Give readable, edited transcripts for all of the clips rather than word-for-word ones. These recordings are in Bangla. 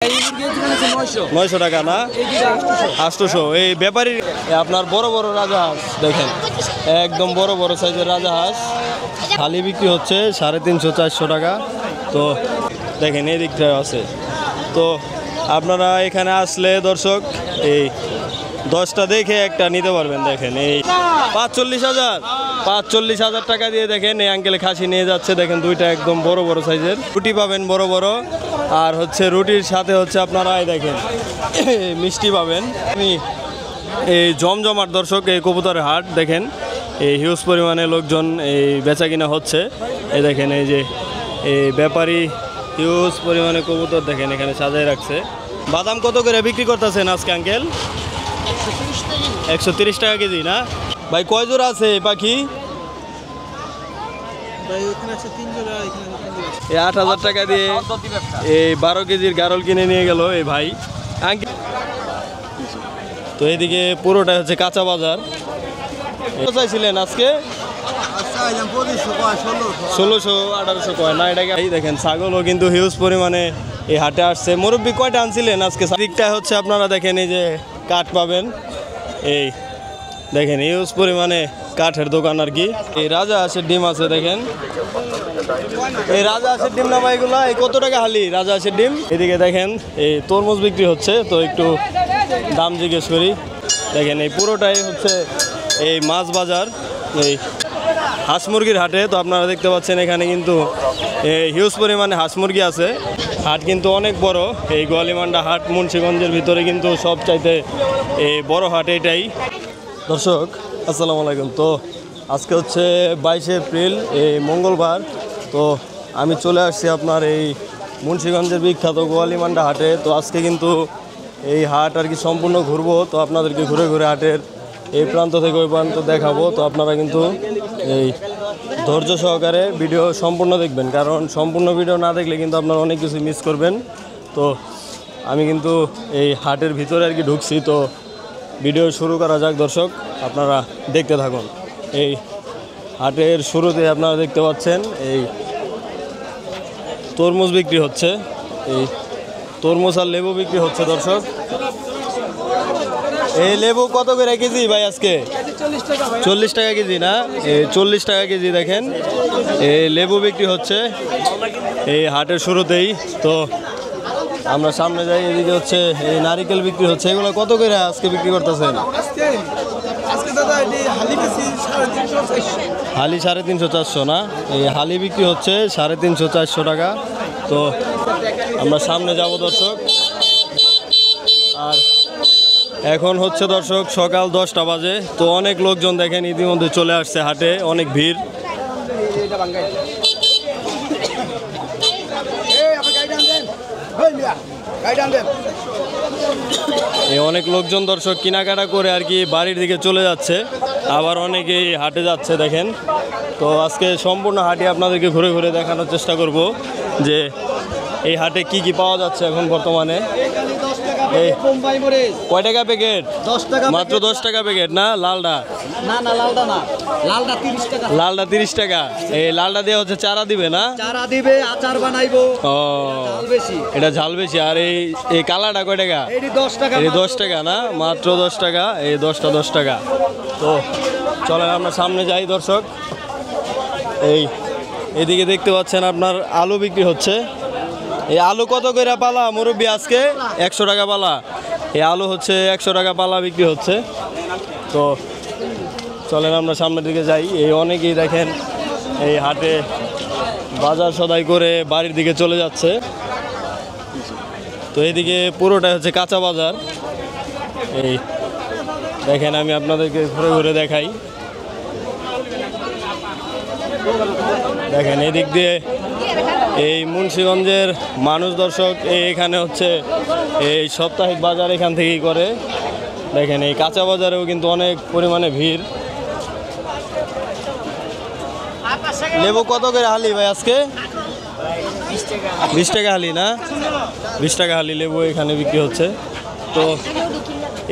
900 টাকা না, 800। এই ব্যাপারী আপনার বড় বড় রাজাহাঁস দেখেন, একদম বড় বড় সাইজের রাজাহাঁস খালি বিক্রি হচ্ছে 350-400 টাকা। তো দেখেন এই দিকটায় আছে। তো আপনারা এখানে আসলে দর্শক এই 10টা দেখে একটা নিতে পারবেন। দেখেন এই 45,000 টাকা দিয়ে দেখেন এই আঙ্কেল খাসি নিয়ে যাচ্ছে। দেখেন দুইটা একদম বড় বড় সাইজের রুটি পাবেন বড় বড়, আর হচ্ছে রুটির সাথে হচ্ছে আপনারা দেখেন মিষ্টি পাবেন। আমি এই জমজমাট দর্শক এই কবুতরের হাট দেখেন, এই হিউজ পরিমাণে লোকজন এই বেচা কিনা হচ্ছে। এই দেখেন এই যে এই ব্যাপারী হিউজ পরিমাণে কবুতর দেখেন এখানে সাজায় রাখছে। বাদাম কত করে বিক্রি করতেছেন আজকে আঙ্কেল? 130 টাকা কেজি না ভাই? কয় জোড়া আছে এই পাখি? এই 8,000 টাকা দিয়ে এই 12 কেজির গারল কিনে নিয়ে গেল এই ভাই আঙ্কেল। তো এইদিকে পুরোটা হচ্ছে কাঁচা বাজার। চাইছিলেন আজকে 1600-1800 কয় না? এটা দেখেন ছাগলও কিন্তু হিউজ পরিমাণে এই হাটে আসছে। মুরব্বী কয়টা আনছিলেন আজকে? দিকটা হচ্ছে আপনারা দেখেন এই যে কাঠ পাবেন, এই দেখেন হিউজ পরিমাণে কাঠের দোকান আর কি। এই রাজা হাঁসের ডিম আছে দেখেন, এই রাজা হাঁসের ডিম না ভাই এগুলা? এই কত টাকা হালি রাজা হাঁসের ডিম? এদিকে দেখেন এই তরমুজ বিক্রি হচ্ছে, তো একটু দাম জিজ্ঞেস করি। দেখেন এই পুরোটাই হচ্ছে এই মাছ বাজার, এই হাঁস মুরগির হাটে। তো আপনারা দেখতে পাচ্ছেন এখানে কিন্তু হিউজ পরিমাণে হাঁস মুরগি আছে। হাট কিন্তু অনেক বড়, এই গোয়ালিমান্ডা হাট মুন্সিগঞ্জের ভিতরে কিন্তু সবচাইতে এই বড় হাট এটাই। দর্শক আসসালামু আলাইকুম। তো আজকে হচ্ছে 22 এপ্রিল, এই মঙ্গলবার। তো আমি চলে আসছি আপনার এই মুন্সিগঞ্জের বিখ্যাত গোয়ালিমান্ডা হাটে। তো আজকে কিন্তু এই হাট আর কি সম্পূর্ণ ঘুরবো, তো আপনাদেরকে ঘুরে ঘুরে হাটের এই প্রান্ত থেকে ওই প্রান্ত দেখাবো। তো আপনারা কিন্তু এই ধৈর্য সহকারে ভিডিও সম্পূর্ণ দেখবেন, কারণ সম্পূর্ণ ভিডিও না দেখলে কিন্তু আপনারা অনেক কিছু মিস করবেন। তো আমি কিন্তু এই হাটের ভিতরে আর কি ঢুকছি, তো ভিডিও শুরু করা যাক দর্শক, আপনারা দেখতে থাকুন। এই হাটের শুরুতে আপনারা দেখতে পাচ্ছেন এই তরমুজ বিক্রি হচ্ছে, এই তরমুজ আর লেবু বিক্রি হচ্ছে দর্শক। এই লেবু কত করে কেজি ভাই আজকে? 40 টাকা কেজি না? এই 40 টাকা কেজি দেখেন এই লেবু বিক্রি হচ্ছে এই হাটের শুরুতেই। তো আমরা সামনে যাই, এদিকে হচ্ছে এই নারিকেল বিক্রি হচ্ছে। এগুলো কত করে আজকে বিক্রি করতেছেন? হালি 350-400 না? এই হালি বিক্রি হচ্ছে 350-400 টাকা। তো আমরা সামনে যাব দর্শক। আর এখন হচ্ছে দর্শক সকাল 10টা বাজে, তো অনেক লোকজন দেখেন ইতিমধ্যে চলে আসছে হাটে, অনেক ভিড়। এই অনেক লোকজন দর্শক কেনাকাটা করে আর কি বাড়ির দিকে চলে যাচ্ছে, আবার অনেকেই হাটে যাচ্ছে দেখেন। তো আজকে সম্পূর্ণ হাটে আপনাদেরকে ঘুরে ঘুরে দেখানোর চেষ্টা করব যে এই হাটে কি কি পাওয়া যাচ্ছে এখন বর্তমানে। কয় টাকা প্যাকেট? 10 টাকা মাত্র। 10 টাকা প্যাকেট না? লালটা না? না লালটা না, লালটা 30 টাকা। লালটা 30 টাকা। এই লালটা দিয়ে হচ্ছে চারা দিবে না? চারা দিবে, আচার বানাইবো। ও ঝাল বেশি, এটা ঝাল বেশি। আর এই কালাটা কয় টাকা? এই 10 টাকা। এই 10 টাকা না? মাত্র 10 টাকা। এই 10টা 10 টাকা। তো চলেন আমরা সামনে যাই দর্শক। এদিকে দেখতে পাচ্ছেন আপনার আলু বিক্রি হচ্ছে। এই আলু কত করে পালা মুরব্বী আজকে? 100 টাকা পালা। এই আলু হচ্ছে 100 টাকা পালা বিক্রি হচ্ছে। তো চলেন আমরা সামনের দিকে যাই। এই অনেকেই দেখেন এই হাটে বাজার সদাই করে বাড়ির দিকে চলে যাচ্ছে। তো এইদিকে পুরোটাই হচ্ছে কাঁচা বাজার। এই দেখেন আমি আপনাদেরকে ঘুরে ঘুরে দেখাই। দেখেন এই দিক দিয়ে এই মুন্সিগঞ্জের মানুষ দর্শক এখানে হচ্ছে এই সাপ্তাহিক বাজার এখান থেকেই করে। দেখেন এই কাঁচা বাজারেও কিন্তু অনেক পরিমাণে ভিড়। লেবু কত করে হালি ভাই আজকে? 20 টাকা হালি না? 20 টাকা হালি লেবু এখানে বিক্রি হচ্ছে। তো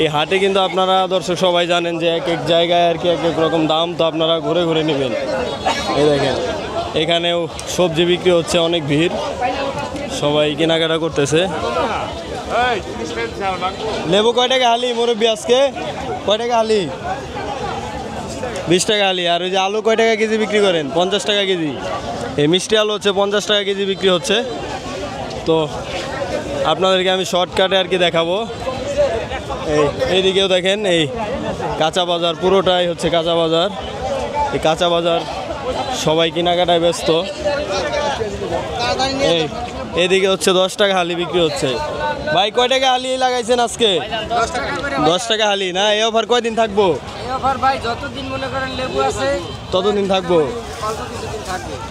এই হাটে কিন্তু আপনারা দর্শক সবাই জানেন যে এক এক জায়গায় আর কি এক এক রকম দাম, তো আপনারা ঘুরে ঘুরে নেবেন। এই দেখেন এখানেও সবজি বিক্রি হচ্ছে, অনেক ভিড়, সবাই কেনাকাটা করতেছে। লেবু কয় টাকা হালি মুরব্বী আজকে? কয় টাকা হালি? 20 টাকা হালি। আর ওই যে আলু কয় টাকা কেজি বিক্রি করেন? 50 টাকা কেজি। এই মিষ্টি আলু হচ্ছে 50 টাকা কেজি বিক্রি হচ্ছে। তো আপনাদেরকে আমি শর্টকাটে আর কি দেখাবো। এইদিকেও দেখেন, এই কাঁচা বাজার পুরোটাই হচ্ছে কাঁচা বাজার। এই কাঁচা বাজার সবাই কেনাকাটায় ব্যস্ত। এইদিকে হচ্ছে 10 টাকা হালি বিক্রি হচ্ছে। ভাই কয় টাকা হালি লাগাইছেন আজকে? 10 টাকা হালি না? এই অফার কয়দিন থাকবো? যতদিন মনে করেন লেবু আছে ততদিন থাকবো,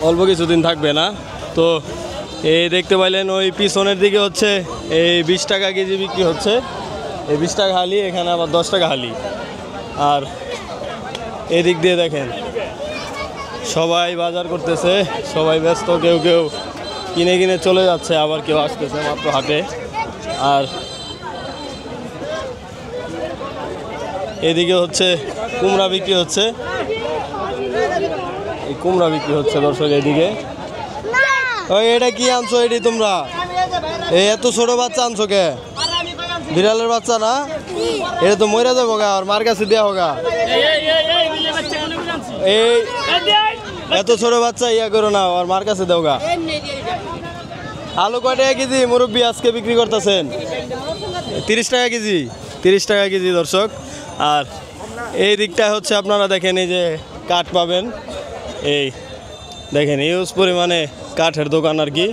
অল্প কিছুদিন থাকবে না? তো এই দেখতে পাইলেন ওই পিছনের দিকে হচ্ছে এই 20 টাকা কেজি বিক্রি হচ্ছে। এই 20 টাকা হালি, এখানে আবার 10 টাকা হালি। আর এদিক দিয়ে দেখেন সবাই বাজার করতেছে, সবাই ব্যস্ত, কেউ কেউ কিনে কিনে চলে যাচ্ছে, আবার কেউ আসতেছে মাত্র হাটে। আর এদিকে হচ্ছে কুমড়া বিক্রি হচ্ছে, এই কুমড়া বিক্রি হচ্ছে দর্শক এদিকে। ওই এটা কি আনছো এটি তোমরা? এই এত ছোট বাচ্চা আনছো কে? বিড়ালের বাচ্চা না? এটা তো মরে যাবো গা, আর মার কাছে দেওয়া হোগা। এই এত ছোট বাচ্চা ইয়া করো না, আর মার কাছে দেও গা। আলু কয় টাকা কেজি মুরব্বী আজকে বিক্রি করতেছেন? 30 টাকা কেজি। 30 টাকা কেজি দর্শক। আর এই দিকটা হচ্ছে আপনারা দেখেন এই যে কাঠ পাবেন, এই দেখেন ইউজ পরিমাণে কাঠের দোকান আর কি।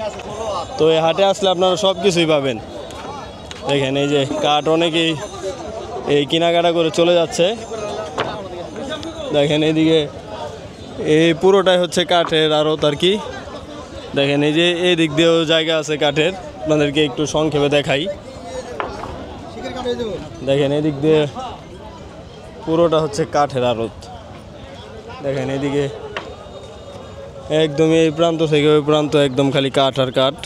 তো এই হাটে আসলে আপনারা সব কিছুই পাবেন। দেখেন এই যে কাঠ অনেকেই এই কেনাকাটা করে চলে যাচ্ছে। দেখেন এইদিকে এই পুরোটাই হচ্ছে কাঠের আড়ত আর কি। দেখেন এই যে এই দিক দিয়েও জায়গা আছে কাঠের, আপনাদেরকে একটু সংক্ষেপে দেখাই। দেখেন এদিক দিয়ে পুরোটা হচ্ছে কাঠের আড়ত। দেখেন এদিকে একদমই এই প্রান্ত থেকে ওই প্রান্ত একদম খালি কাঠ আর কাঠ।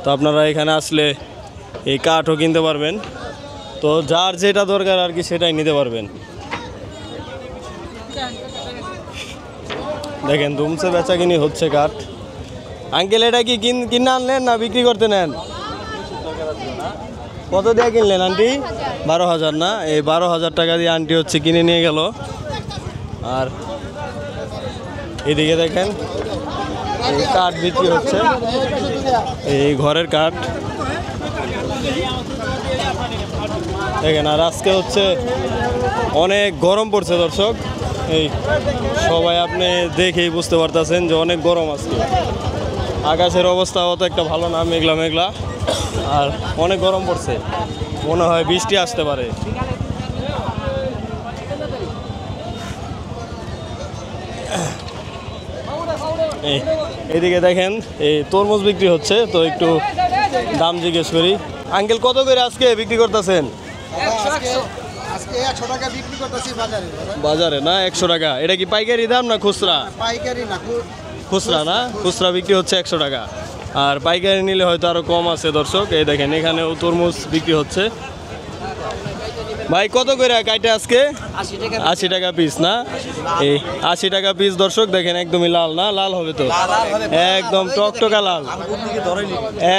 তো আপনারা এখানে আসলে এই কাঠও কিনতে পারবেন। তো যার যেটা দরকার আর কি সেটাই নিতে পারবেন। দেখেন ধুমসে বেচা কিনি হচ্ছে কাঠ। আঙ্কেল এটা কি কিনে আনলেন না বিক্রি করতে নেন? কত দিয়ে কিনলেন আন্টি? 12,000 না? এই 12,000 টাকা দিয়ে আন্টি হচ্ছে কিনে নিয়ে গেল। আর এদিকে দেখেন এই কাঠ বিক্রি হচ্ছে, এই ঘরের কাঠ। দেখেন আর আজকে হচ্ছে অনেক গরম পড়ছে দর্শক। এই সবাই আপনি দেখেই বুঝতে পারতেছেন যে অনেক গরম আজকে। আকাশের অবস্থা অত একটা ভালো না, মেঘলা মেঘলা, আর অনেক গরম পড়ছে। মনে হয় বৃষ্টি আসতে পারে। এইদিকে দেখেন এই তরমুজ বিক্রি হচ্ছে। তো একটু দাম জিজ্ঞেস করি। আঙ্কেল কত করে আজকে বিক্রি করতেছেন? 100 টাকা বিক্রি করতেছি বাজারে না? 100 টাকা। এটা কি পাইকারি দাম না খুচরা? পাইকারি না, খুচরা না? খুচরা বিক্রি হচ্ছে 100 টাকা। আর পাইকারি নিলে হয়তো আরো কম আছে দর্শক। এই দেখেন এখানেও তরমুজ বিক্রি হচ্ছে। ভাই কত করে কাইটা আজকে? 80 টাকা পিস না? এই 80 টাকা পিস দর্শক। দেখেন একদমই লাল না? লাল হবে তো, একদম টকটকা লাল,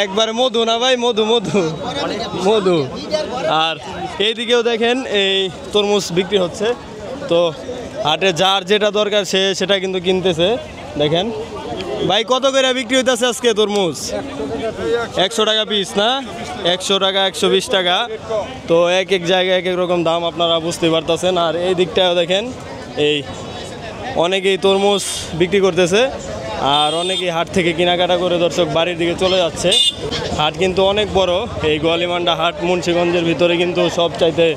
একবারে মধু না ভাই? মধু মধু মধু। আর এইদিকেও দেখেন এই তরমুজ বিক্রি হচ্ছে। তো হাটে যার যেটা দরকার সে সেটা কিন্তু কিনতেছে। দেখেন ভাই কত করে বিক্রি হইতেছে আজকে তরমুজ? 100 টাকা পিস না? 100 টাকা, 120 টাকা। তো এক এক জায়গায় এক এক রকম দাম, আপনারা বুঝতে পারতেছেন। আর এই দিকটাও দেখেন এই অনেকেই তরমুজ বিক্রি করতেছে, আর অনেকেই হাট থেকে কেনাকাটা করে দর্শক বাড়ির দিকে চলে যাচ্ছে। হাট কিন্তু অনেক বড়। এই গোয়ালিমান্ডা হাট মুন্সিগঞ্জের ভিতরে কিন্তু সবচাইতে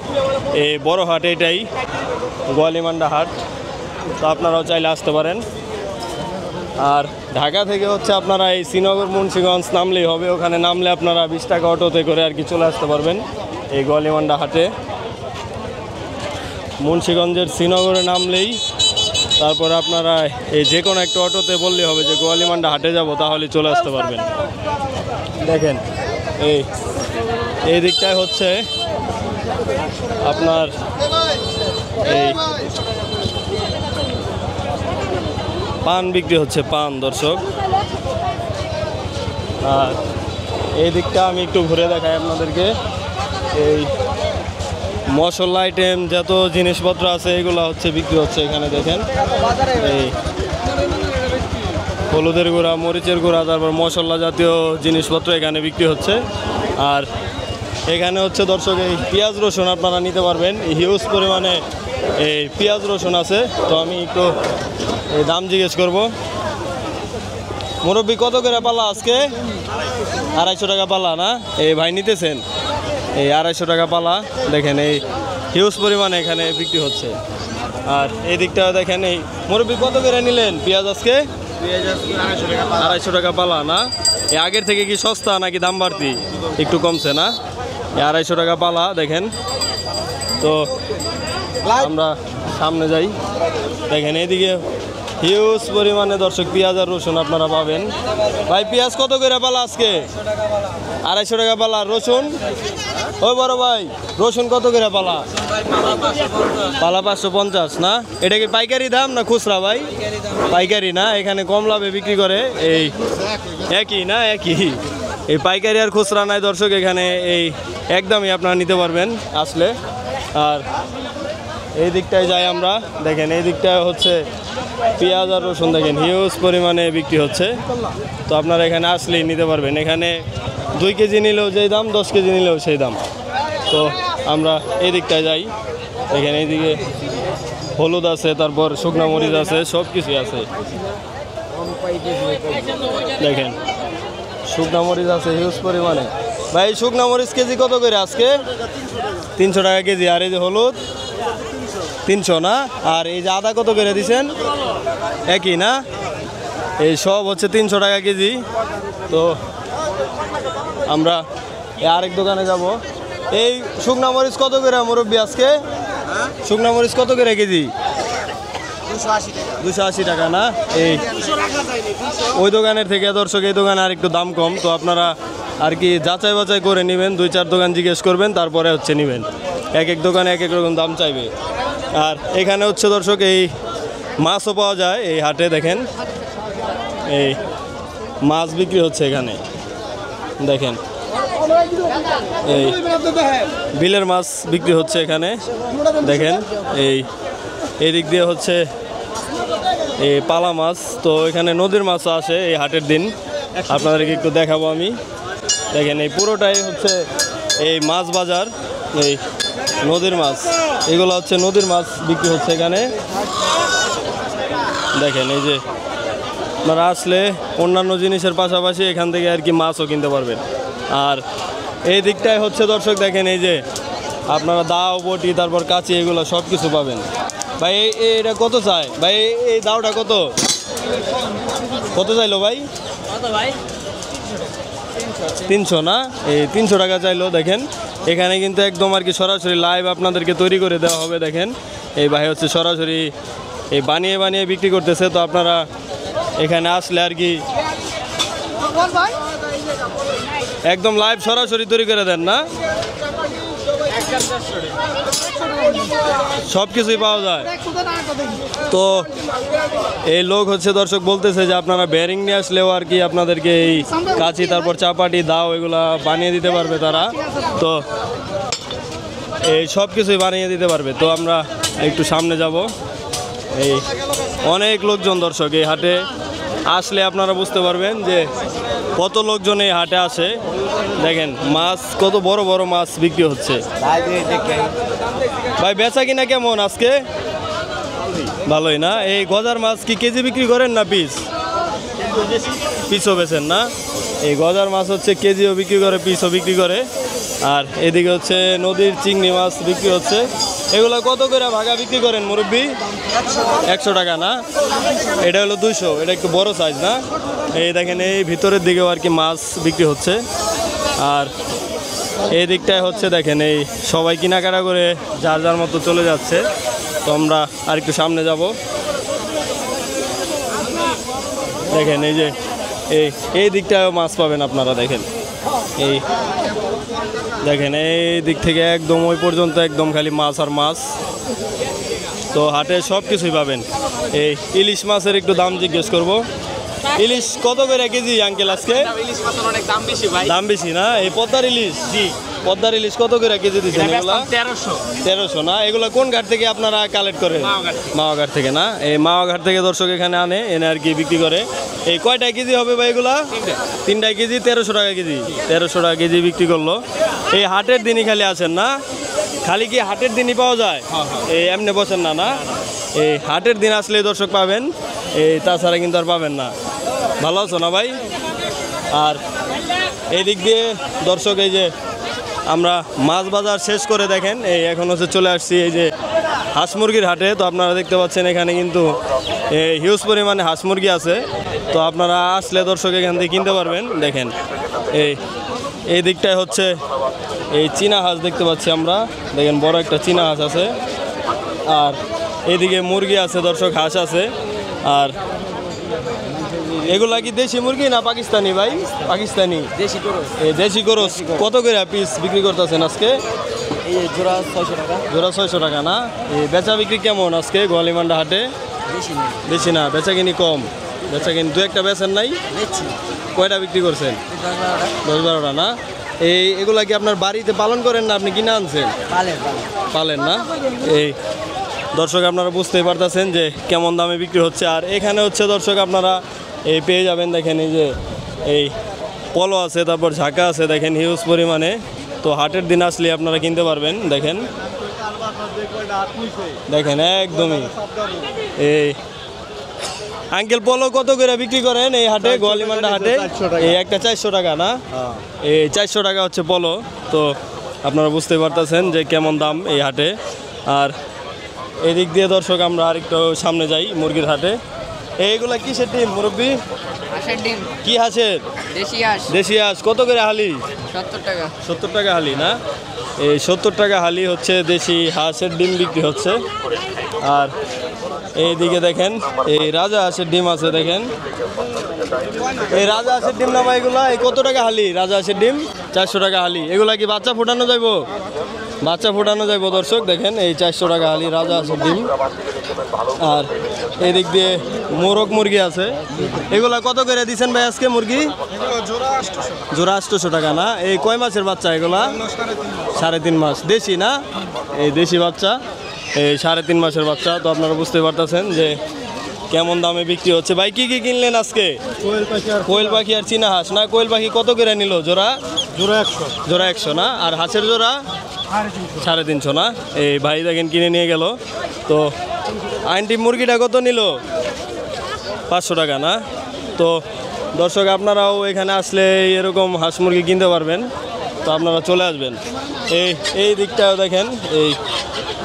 এই বড় হাট এটাই, গোয়ালিমান্ডা হাট। তো আপনারাও চাইলে আসতে পারেন। আর ঢাকা থেকে হচ্ছে আপনারা এই শ্রীনগর মুন্সিগঞ্জ নামলেই হবে। ওখানে নামলে আপনারা 20 টাকা অটোতে করে আর কি চলে আসতে পারবেন এই গোয়ালিমান্ডা হাটে। মুন্সিগঞ্জের শ্রীনগরে নামলেই তারপর আপনারা এই যে কোনো একটা অটোতে বললেই হবে যে গোয়ালিমান্ডা হাটে যাব, তাহলে চলে আসতে পারবেন। দেখেন এই দিকটায় হচ্ছে আপনার এই পান বিক্রি হচ্ছে, পান দর্শক। আর এই দিকটা আমি একটু ঘুরে দেখাই আপনাদেরকে। এই মশলা আইটেম যত জিনিসপত্র আছে এগুলো হচ্ছে বিক্রি হচ্ছে এখানে দেখেন। এই হলুদের গুঁড়া, মরিচের গুঁড়া, তারপর মশলা জাতীয় জিনিসপত্র এখানে বিক্রি হচ্ছে। আর এখানে হচ্ছে দর্শক এই পেঁয়াজ রসুন আপনারা নিতে পারবেন, হিউজ পরিমাণে এই পেঁয়াজ রসুন আছে। তো আমি একটু এই দাম জিজ্ঞেস করব। মুরব্বি কত করে পালা আজকে? 250 টাকা পালা না? এই ভাই নিতেছেন এই 250 টাকা পালা। দেখেন এই হিউজ পরিমাণে এখানে বিক্রি হচ্ছে। আর এই দিকটা দেখেন, এই মুরব্বি কত করে নিলেন পেঁয়াজ আজকে? 250 টাকা পালা না? এই আগের থেকে কি সস্তা নাকি দাম বাড়তি? একটু কমছে না? এই 250 টাকা পালা দেখেন। তো আমরা সামনে যাই। দেখেন এইদিকে হিউজ পরিমাণে দর্শক পেঁয়াজ আর রসুন আপনারা পাবেন। ভাই পেঁয়াজ কত করে পালা আজকে? 250 টাকা পালা। রসুন ওই বড় ভাই রসুন কত করে পালা? পালা 550 না? এটা কি পাইকারি দাম না খুচরা ভাই? পাইকারি না? এখানে কম লাভে বিক্রি করে। এই একই না? একই। এই পাইকারি আর খুচরা নাই দর্শক, এখানে এই একদমই আপনারা নিতে পারবেন আসলে। আর এই দিকটায় যাই আমরা। দেখেন এই দিকটায় হচ্ছে পেঁয়াজ আর রসুন দেখেন হিউজ পরিমাণে বিক্রি হচ্ছে। তো আপনারা এখানে আসলেই নিতে পারবেন। এখানে 2 কেজি নিলেও যেই দাম, 10 কেজি নিলেও সেই দাম। তো আমরা এই দিকটায় যাই। এখানে এইদিকে হলুদ আছে, তারপর শুকনা মরিচ আছে, সব কিছুই আছে। দেখেন শুকনা মরিচ আছে হিউজ পরিমাণে। ভাই শুকনা মরিচ কেজি কত করে আজকে? 300 টাকা কেজি। আর এই যে হলুদ 300 না? আর এই যে আদা কত করে দিছেন? একই না? এই সব হচ্ছে 300 টাকা কেজি। তো আমরা আরেক দোকানে যাব। এই শুকনা মরিচ কত করে মুরব্বি আজকে? শুকনা মরিচ কত করে কেজি? 280 টাকা না? এই ওই দোকানের থেকে দর্শক এই দোকানে আর একটু দাম কম। তো আপনারা আর কি যাচাই বাছাই করে নেবেন, 2-4 দোকান জিজ্ঞেস করবেন, তারপরে হচ্ছে নেবেন। এক এক দোকানে এক এক রকম দাম চাইবে। আর এখানে হচ্ছে দর্শক এই মাছও পাওয়া যায় এই হাটে। দেখেন এই মাছ বিক্রি হচ্ছে এখানে। দেখেন এই বিলের মাছ বিক্রি হচ্ছে এখানে। দেখেন এই দিক দিয়ে হচ্ছে এই পালা মাছ। তো এখানে নদীর মাছও আসে এই হাটের দিন, আপনাদেরকে একটু দেখাবো আমি। দেখেন এই পুরোটাই হচ্ছে এই মাছ বাজার। এই নদীর মাছ, এগুলো হচ্ছে নদীর মাছ বিক্রি হচ্ছে এখানে। দেখেন এই যে আপনারা আসলে অন্যান্য জিনিসের পাশাপাশি এখান থেকে আর কি মাছও কিনতে পারবেন। আর এই দিকটায় হচ্ছে দর্শক দেখেন এই যে আপনারা দাও, বটি, তারপর কাঁচি, এগুলো সব কিছু পাবেন। ভাই এটা কত চাই ভাই? এই দাওটা কত কত চাইলো ভাই? 300 না? এই 300 টাকা চাইলো। দেখেন এখানে কিন্তু একদম আর কি সরাসরি লাইভ আপনাদেরকে তৈরি করে দেওয়া হবে। দেখেন এই ভাই হচ্ছে সরাসরি এই বানিয়ে বানিয়ে বিক্রি করতেছে। তো আপনারা এখানে আসলে আর কি একদম লাইভ সরাসরি তৈরি করে দেন না? সব কিছুই পাওয়া যায়। তো এই লোক হচ্ছে দর্শক বলতেছে যে আপনারা বেয়ারিং নিয়ে আসলেও আর কি আপনাদেরকে এই কাঁচি, তারপর চাপাটি, দাও এগুলা বানিয়ে দিতে পারবে তারা। তো এই সব কিছুই বানিয়ে দিতে পারবে। তো আমরা একটু সামনে যাব। এই অনেক লোকজন দর্শক এই হাটে আসলে আপনারা বুঝতে পারবেন যে কত লোকজন এই হাটে আসে। দেখেন মাছ, কত বড় বড় মাছ বিক্রি হচ্ছে। ভাই বেচা কিনা কেমন আজকে? ভালোই না? এই গজার মাছ কি কেজি বিক্রি করেন না পিস? পিসও বেচেন না? এই গজার মাছ হচ্ছে কেজিও বিক্রি করে, পিসও বিক্রি করে। আর এদিকে হচ্ছে নদীর চিংড়ি মাছ বিক্রি হচ্ছে। এগুলো কত করে ভাগা বিক্রি করেন মুরব্বি? 100 টাকা না? এটা হলো 200। এটা একটু বড় সাইজ না? এই দেখেন এই ভিতরের দিকেও আর কি মাছ বিক্রি হচ্ছে। আর এই দিকটায় হচ্ছে দেখেন এই সবাই কেনাকাটা করে যার যার মতো চলে যাচ্ছে। তো আমরা আর একটু সামনে যাব। দেখেন এই যে এই দিকটায়ও মাছ পাবেন আপনারা। দেখেন এই দেখেন এই দিক থেকে একদম ওই পর্যন্ত একদম খালি মাছ আর মাছ। তো হাটে সব কিছুই পাবেন। এই ইলিশ মাছের একটু দাম জিজ্ঞেস করব। ইলিশ কত করে কেজি আঙ্কেল আজকে? ইলিশ মাছের অনেক দাম বেশি ভাই। দাম বেশি না? এই পদ্মার ইলিশ? জি। পদ্মার ইলিশ কত করে কেজি দিচ্ছেন এগুলা? 1300। 1300 না? এগুলা কোন ঘাট থেকে আপনারা কালেক্ট করেন? মাওয়া ঘাট থেকে না? এই মাওয়া ঘাট থেকে দর্শক এখানে এনে আর কি বিক্রি করে। এই কয়টা কেজি হবে ভাই এগুলা? 3টা কেজি 1300 টাকা কেজি। 1300 টাকা কেজি বিক্রি করলো। এই হাটের দিনই খালি আসেন না? খালি কি হাটের দিনই পাওয়া যায়? এই এমনি বসেন না না? এই হাটের দিন আসলে দর্শক পাবেন, এই তাছাড়া কিন্তু আর পাবেন না। ভালো আছো না ভাই? আর এই দিক দিয়ে দর্শক এই যে আমরা মাছ বাজার শেষ করে দেখেন এই এখন হচ্ছে চলে আসছি এই যে হাঁস মুরগির হাটে। তো আপনারা দেখতে পাচ্ছেন এখানে কিন্তু হিউজ পরিমাণে হাঁস মুরগি আছে। তো আপনারা আসলে দর্শক এখান থেকে কিনতে পারবেন। দেখেন এই দিকটায় হচ্ছে এই চীনা হাঁস দেখতে পাচ্ছি আমরা। দেখেন বড় একটা চীনা হাঁস আছে। আর এদিকে মুরগি আছে দর্শক, হাঁস আছে। আর এগুলা কি দেশি মুরগি না পাকিস্তানি ভাই? পাকিস্তানি। দেশি করস। এই দেশি গরুস কত করে পিস বিক্রি করতেছেন আজকে? এই জোড়া 600 টাকা। জোড়া 600 টাকা না? এই বেচা বিক্রি কেমন আজকে গোয়ালিমান্ডা হাটে? বেশি না। বেশি না, বেচা কিনি কম। বেচা কিনি দু একটা বেচেন নাই? বেচছি। কয়টা বিক্রি করছেন? 10-12টা না? এগুলা কি আপনার বাড়িতে পালন করেন না আপনি কিনে আনছেন? পালেন না? এই দর্শক আপনারা বুঝতেই পারতেছেন যে কেমন দামে বিক্রি হচ্ছে। আর এখানে হচ্ছে দর্শক আপনারা এই পেয়ে যাবেন, দেখেন এই যে এই পলো আছে, তারপর ঝাঁকা আছে, দেখেন হিউজ পরিমাণে। তো হাটের দিন আসলে আপনারা কিনতে পারবেন। দেখেন দেখেন একদমই। এই আঙ্কেল পলো কত করে বিক্রি করেন এই হাটে, গোয়ালিমান্ডা হাটে? এই একটা 400 টাকা না? এই 400 টাকা হচ্ছে পলো। তো আপনারা বুঝতে পারতেছেন যে কেমন দাম এই হাটে। আর এদিক দিয়ে দর্শক আমরা আরেকটু সামনে যাই মুরগির হাটে। এইগুলা কিসের ডিম মুরব্বি? হাঁসের ডিম। কি হাঁসের? দেশি হাঁস। দেশি হাঁস কত করে হালি? 70 টাকা। 70 টাকা হালি না? এই 70 টাকা হালি হচ্ছে দেশি হাঁসের ডিম বিক্রি হচ্ছে। আর এইদিকে দেখেন এই রাজা হাঁসের ডিম আছে। দেখেন এই রাজা হাঁসের ডিম না ভাই এগুলা? এই কত টাকা হালি রাজা হাঁসের ডিম? 400 টাকা হালি। এগুলা কি বাচ্চা ফোটানো যাইব? বাচ্চা ফোটানো যাইব দর্শক। দেখেন এই 400 টাকা হালি রাজা হাঁসের ডিম। আর এদিক দিয়ে মোরগ মুরগি আছে। এগুলা কত করে দিচ্ছেন ভাই আজকে মুরগি? জোড়া 800 টাকা না? এই কয় মাসের বাচ্চা এগুলা? 3.5 মাস। দেশি না? এই দেশি বাচ্চা, এই 3.5 মাসের বাচ্চা। তো আপনারা বুঝতে পারতেছেন যে কেমন দামে বিক্রি হচ্ছে। ভাই কি কি কিনলেন আজকে? কোয়েল পাখি আর চীনা হাঁস না? কোয়েল পাখি কত করে নিল জোড়া? জোড়া 100 না? আর হাঁসের জোড়া 350 না? এই ভাই দেখেন কিনে নিয়ে গেল। তো আন্টি মুরগিটা কত নিল? 500 টাকা না? তো দর্শক আপনারাও এখানে আসলে এরকম হাঁস মুরগি কিনতে পারবেন। তো আপনারা চলে আসবেন। এই দিকটাও দেখেন এই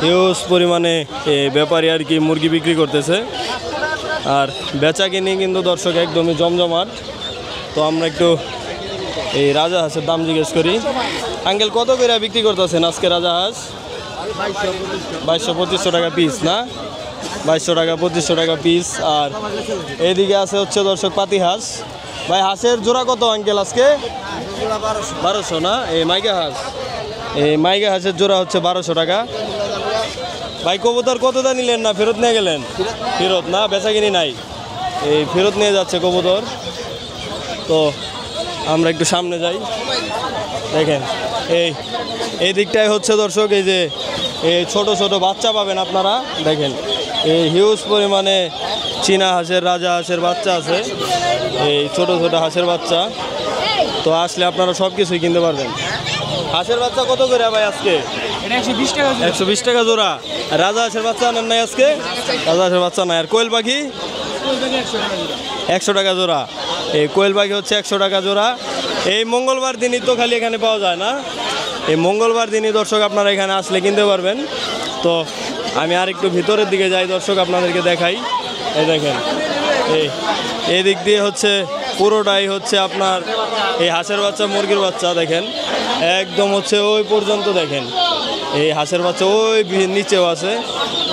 হিউজ পরিমাণে ব্যাপারী আর কি মুরগি বিক্রি করতেছে। আর বেচা কিনি কিন্তু দর্শক একদমই জমজমাট। তো আমরা একটু এই রাজা হাঁসের দাম জিজ্ঞেস করি। আঙ্কেল কত করে বিক্রি করতেছেন আজকে রাজা হাঁস? 2200-2500 টাকা পিস না? 2200 টাকা 2500 টাকা পিস। আর এইদিকে আছে হচ্ছে দর্শক পাতি হাঁস। ভাই হাঁসের জোড়া কত আঙ্কেল আজকে? 1200 না? এই মাইকা হাঁস, এই মাইকা হাঁসের জোড়া হচ্ছে 1200 টাকা। ভাই কবুতর কতটা নিলেন না ফেরত নিয়ে গেলেন? ফেরত না? বেচা কিনি নাই, এই ফেরত নিয়ে যাচ্ছে কবুতর। তো আমরা একটু সামনে যাই। দেখেন এই দিকটায় হচ্ছে দর্শক এই যে এই ছোট ছোট বাচ্চা পাবেন আপনারা। দেখেন এই হিউজ পরিমাণে চীনা হাঁসের রাজা হাঁসের বাচ্চা আছে, এই ছোট ছোট হাঁসের বাচ্চা। তো আসলে আপনারা সব কিছুই কিনতে পারবেন। হাঁসের বাচ্চা কত করে ভাই আজকে? 120 টাকা জোড়া। রাজা হাঁসের বাচ্চা আনেন নাই আজকে? রাজা হাঁসের বাচ্চা নাই। আর কোয়েল পাখি 100 টাকা জোড়া। এই কোয়েল পাখি হচ্ছে 100 টাকা জোড়া। এই মঙ্গলবার দিনই তো খালি এখানে পাওয়া যায় না, এই মঙ্গলবার দিনই দর্শক আপনারা এখানে আসলে কিনতে পারবেন। তো আমি আর একটু ভিতরের দিকে যাই দর্শক, আপনাদেরকে দেখাই। এই দেখেন এই দিক দিয়ে হচ্ছে পুরোটাই হচ্ছে আপনার এই হাঁসের বাচ্চা মুরগির বাচ্চা। দেখেন একদম হচ্ছে ওই পর্যন্ত, দেখেন এই হাঁসের বাচ্চা ওই নিচেও আছে।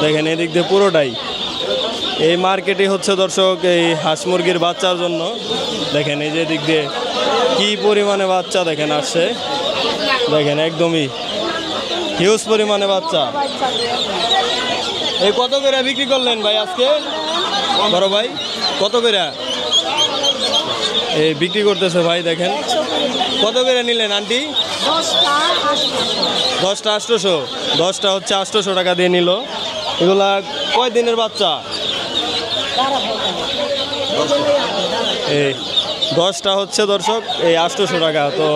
দেখেন এদিক দিয়ে পুরোটাই এই মার্কেটে হচ্ছে দর্শক এই হাঁস মুরগির বাচ্চার জন্য। দেখেন এই যে দিক দিয়ে কি পরিমাণে বাচ্চা দেখেন আসছে। দেখেন একদমই হিউজ পরিমাণে বাচ্চা। এই কত করে বিক্রি করলেন ভাই আজকে? বড় ভাই কত করে? এই বিক্রি করতেছে ভাই দেখেন। কত করে নিলেন আন্টি? 10টা 800, 10টা হচ্ছে 800 টাকা দিয়ে নিল। এগুলা কয় দিনের বাচ্চা? এই 10টা হচ্ছে দর্শক এই 800 টাকা। তো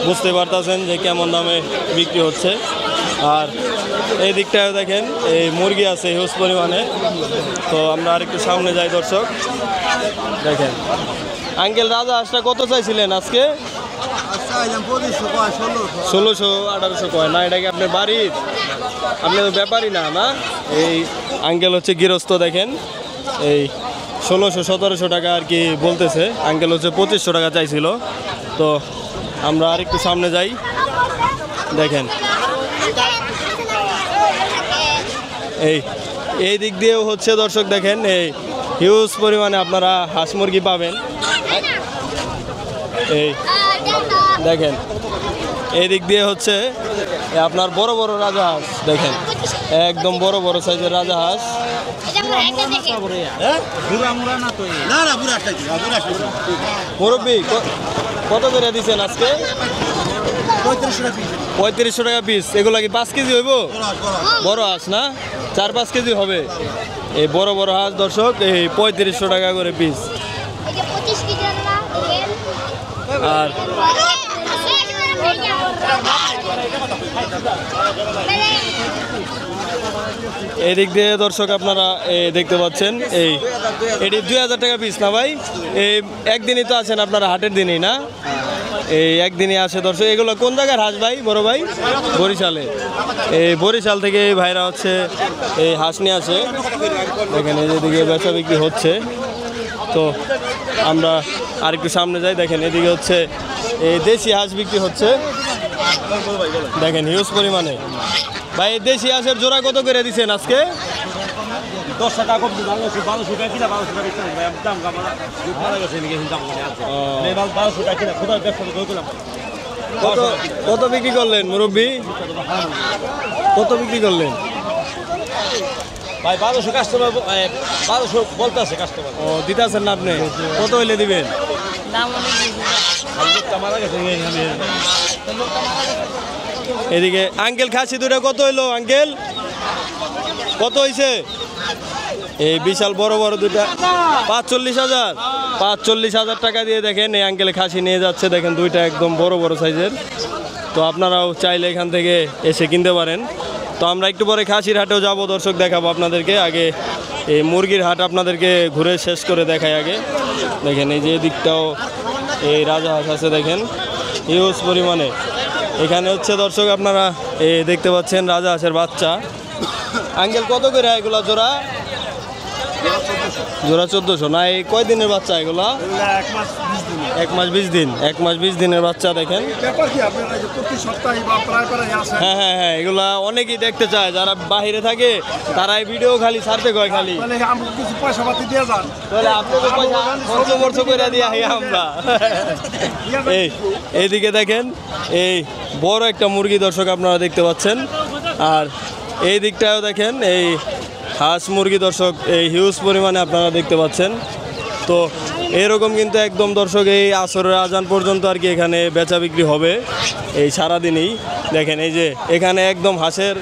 বুঝতে পারতেছেন যে কেমন দামে বিক্রি হচ্ছে। আর এই দিকটায় দেখেন এই মুরগি আছে হিউজ পরিমাণে। তো আমরা আরেকটু সামনে যাই দর্শক। দেখেন আঙ্কেল রাজা হাঁসটা কত চাইছিলেন আজকে? 1600 1800 কয় না। এটা কি আপনার বাড়ির? আপনি তো ব্যাপারই না না? এই আঙ্কেল হচ্ছে গৃহস্থ। দেখেন এই 1600 1700 টাকা আর কি বলতেছে। আঙ্কেল হচ্ছে 2500 টাকা চাইছিল। তো আমরা আরেকটু সামনে যাই। দেখেন এই দিক দিয়েও হচ্ছে দর্শক দেখেন এই হিউজ পরিমাণে আপনারা হাঁস মুরগি পাবেন। এই দেখেন এই দিক দিয়ে হচ্ছে আপনার বড় বড় রাজা হাঁস। দেখেন একদম বড় বড় সাইজের রাজা হাঁস। মুরব্বি কত করে দিচ্ছেন আজকে? 3500 টাকা পিস। এগুলা কি 5 কেজি হইব? বড় হাঁস না? 4-5 কেজি হবে। এই বড় বড় হাঁস দর্শক এই 3500 টাকা করে পিস। আর এদিক দিয়ে দর্শক আপনারা দেখতে পাচ্ছেন এটি 2000 টাকা পিস না ভাই? এই একদিনই তো আছেন আপনারা, হাটের দিনই না? এই একদিনই আসে দর্শক। এগুলো কোন জায়গার হাঁস ভাই? বড় ভাই বরিশালে। এই বরিশাল থেকে এই ভাইরা হচ্ছে এই হাঁস নিয়ে আসে। দেখেন এদিকে বেচা বিক্রি হচ্ছে। তো আমরা আরেকটু সামনে যাই। দেখেন এদিকে হচ্ছে এই দেশি হাঁস বিক্রি হচ্ছে। দেখেন হিউজ পরিমাণে। ভাই এই দেশি হাঁসের জোড়া কত করে দিচ্ছেন আজকে? 10 টাকা কম দিলাম, 1200 টাকা কিনা, 1200 টাকা কিনা, দাম কামানা মারা গেছে নাকি দাম মানে আছে। এই 1200 টাকা কিনা খোদার ব্যবসা করে দিলাম। কত বিক্রি করলেন মুরব্বি? কত বিক্রি করলেন ভাই? 1200 কাস্টমার, 1200 বলতেছে কাস্টমার। ও দিতেছেন না আপনি? কত হইলে দিবেন? মারা গেছে এদিকে আঙ্কেল খাসি দুটা কত হইলো আঙ্কেল? কত হয়েছে? এই বিশাল বড় বড় দুটা 45,000। 45,000 টাকা দিয়ে দেখেন এই আঙ্কেল খাসি নিয়ে যাচ্ছে। দেখেন দুইটা একদম বড় বড় সাইজের। তো আপনারাও চাইলে এখান থেকে এসে কিনতে পারেন। তো আমরা একটু পরে খাসির হাটেও যাব দর্শক, দেখাবো আপনাদেরকে। আগে এই মুরগির হাট আপনাদেরকে ঘুরে শেষ করে দেখাই আগে। দেখেন এই যে দিকটাও এই রাজা হাঁস আছে দেখেন হিউজ পরিমাণে। এখানে হচ্ছে দর্শক আপনারা এই দেখতে পাচ্ছেন রাজা হাঁসের বাচ্চা। আঙ্কেল কত করে এগুলা জোড়া? জোড়া 1400 না? এই কয় দিনের বাচ্চা এগুলা? 1 মাস 20 দিন। 1 মাস 20 দিনের বাচ্চা দেখেন। হ্যাঁ হ্যাঁ হ্যাঁ, এগুলা অনেকেই দেখতে চায়, যারা বাহিরে থাকে তারা এই ভিডিও খালি ছাড়তে কয় খালি। তাহলে আপনি তো পয়সা খরচ করে দিয়ে আমরা। এইদিকে দেখেন এই বড় একটা মুরগি দর্শক আপনারা দেখতে পাচ্ছেন। আর এই দিকটাও দেখেন এই হাঁস মুরগি দর্শক এই হিউজ পরিমাণে আপনারা দেখতে পাচ্ছেন। তো এরকম কিন্তু একদম দর্শক এই আসরের আজান পর্যন্ত আর কি এখানে বেচা বিক্রি হবে এই সারাদিনই। দেখেন এই যে এখানে একদম হাঁসের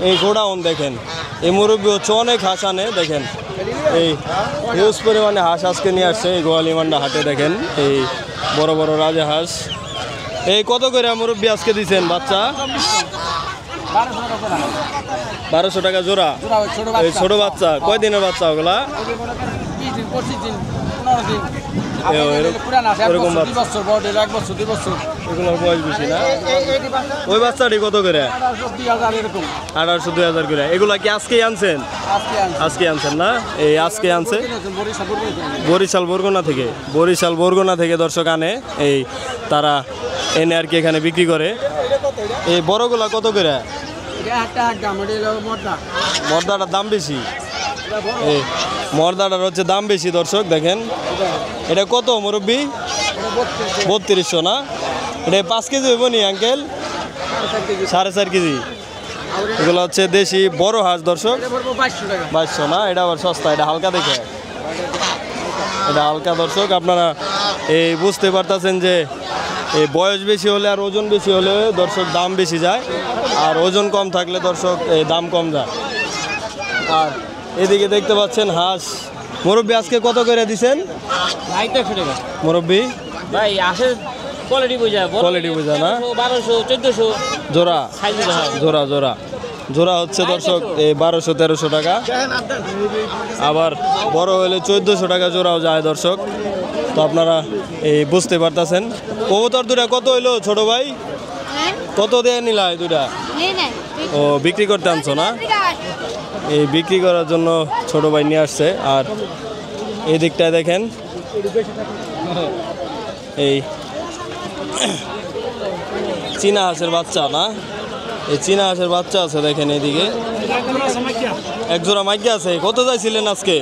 এই গোডাউন দেখেন। এই মুরব্বি হচ্ছে অনেক হাঁস আনে। দেখেন এই হিউজ পরিমাণে হাঁস আজকে নিয়ে আসছে এই গোয়ালিমান্ডা হাটে। দেখেন এই বড় বড় রাজা হাঁস। এই কত করে মুরব্বি আজকে দিচ্ছেন বাচ্চা? 1200 টাকা জোড়া। এই ছোট বাচ্চা কয় দিনের বাচ্চা ওগুলা? এরকম এগুলোর বয়স বেশি না? ওই বাচ্চাটি কত করে? 1800 2000 করে। এগুলা কি আজকেই আনছেন? আজকে আনছেন না? এই আজকে আনছে বরিশাল বরগুনা থেকে। বরিশাল বরগুনা থেকে দর্শক আনে এই তারা এনে আর কি এখানে বিক্রি করে। এই বড়গুলা কত করে? মর্দাটার দাম বেশি। এই মর্দাটার হচ্ছে দাম বেশি দর্শক দেখেন। এটা কত মুরব্বি? 3200 না? এটা 5 কেজি হইব নি আঙ্কেল? 4.5 কেজি। এগুলো হচ্ছে দেশি বড় হাঁস দর্শক। 2200 না? এটা আবার সস্তা, এটা হালকা দেখে। এটা হালকা দর্শক আপনারা এই বুঝতে পারতেছেন যে এই বয়স বেশি হলে আর ওজন বেশি হলে দর্শক দাম বেশি যায়, আর ওজন কম থাকলে দর্শক এই দাম কম যায়। আর এদিকে দেখতে পাচ্ছেন হাঁস। মুরব্বী আজকে কত করে দিছেন মুরব্বী? ভাই আসে কোয়ালিটি বোঝা, কোয়ালিটি বোঝা না? 1200 1400 জোড়া সাইজ হয়। জোড়া জোড়া জোড়া হচ্ছে দর্শক এই 1200-1300 টাকা, আবার বড় হলে 1400 টাকা জোড়াও যায় দর্শক। তো আপনারা এই বুঝতে পারতেছেন। কবুতর দুটা কত হইলো ছোট ভাই? কত দিয়ে নিলা এই দুটা? ও বিক্রি করতে আনছো না? এই বিক্রি করার জন্য ছোট ভাই নিয়ে আসছে। আর এই দিকটায় দেখেন এই চীনা হাঁসের বাচ্চা না, এই চীনা হাঁসের বাচ্চা আছে দেখেন এইদিকে। এক জোড়া মাইকা আছে। কত চাইছিলেন আজকে?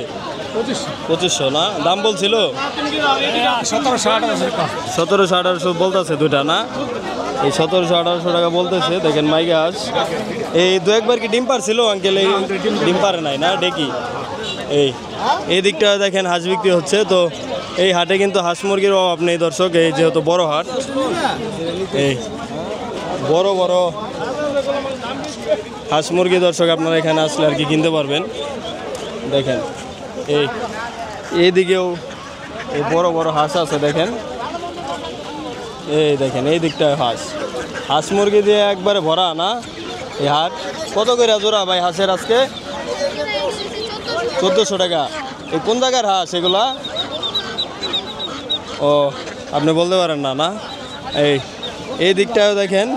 2500 না? দাম বলছিল 1700-1800 বলতেছে দুটা না? এই 1700-1800 টাকা বলতেছে। দেখেন মাইকা হাঁস। এই দু একবার কি ডিম পারছিল আঙ্কেল? এই ডিম পারে নাই না ডেকি? এই দিকটা দেখেন হাঁস বিক্রি হচ্ছে। তো এই হাটে কিন্তু হাঁস মুরগির অভাব নেই দর্শক, এই যেহেতু বড় হাট। এই বড় বড় হাঁস মুরগি দর্শক আপনারা এখানে আসলে আর কি কিনতে পারবেন। দেখেন এইদিকেও এই বড় বড় হাঁস আছে দেখেন। এই দেখেন এই দিকটায় হাঁস মুরগি দিয়ে একবারে ভরা না এই হাট। কত করে জোড়া ভাই হাঁসের আজকে? 1400 টাকা। এই কোন জায়গার হাঁস এগুলা? ও আপনি বলতে পারেন না? না এই দিকটাও দেখেন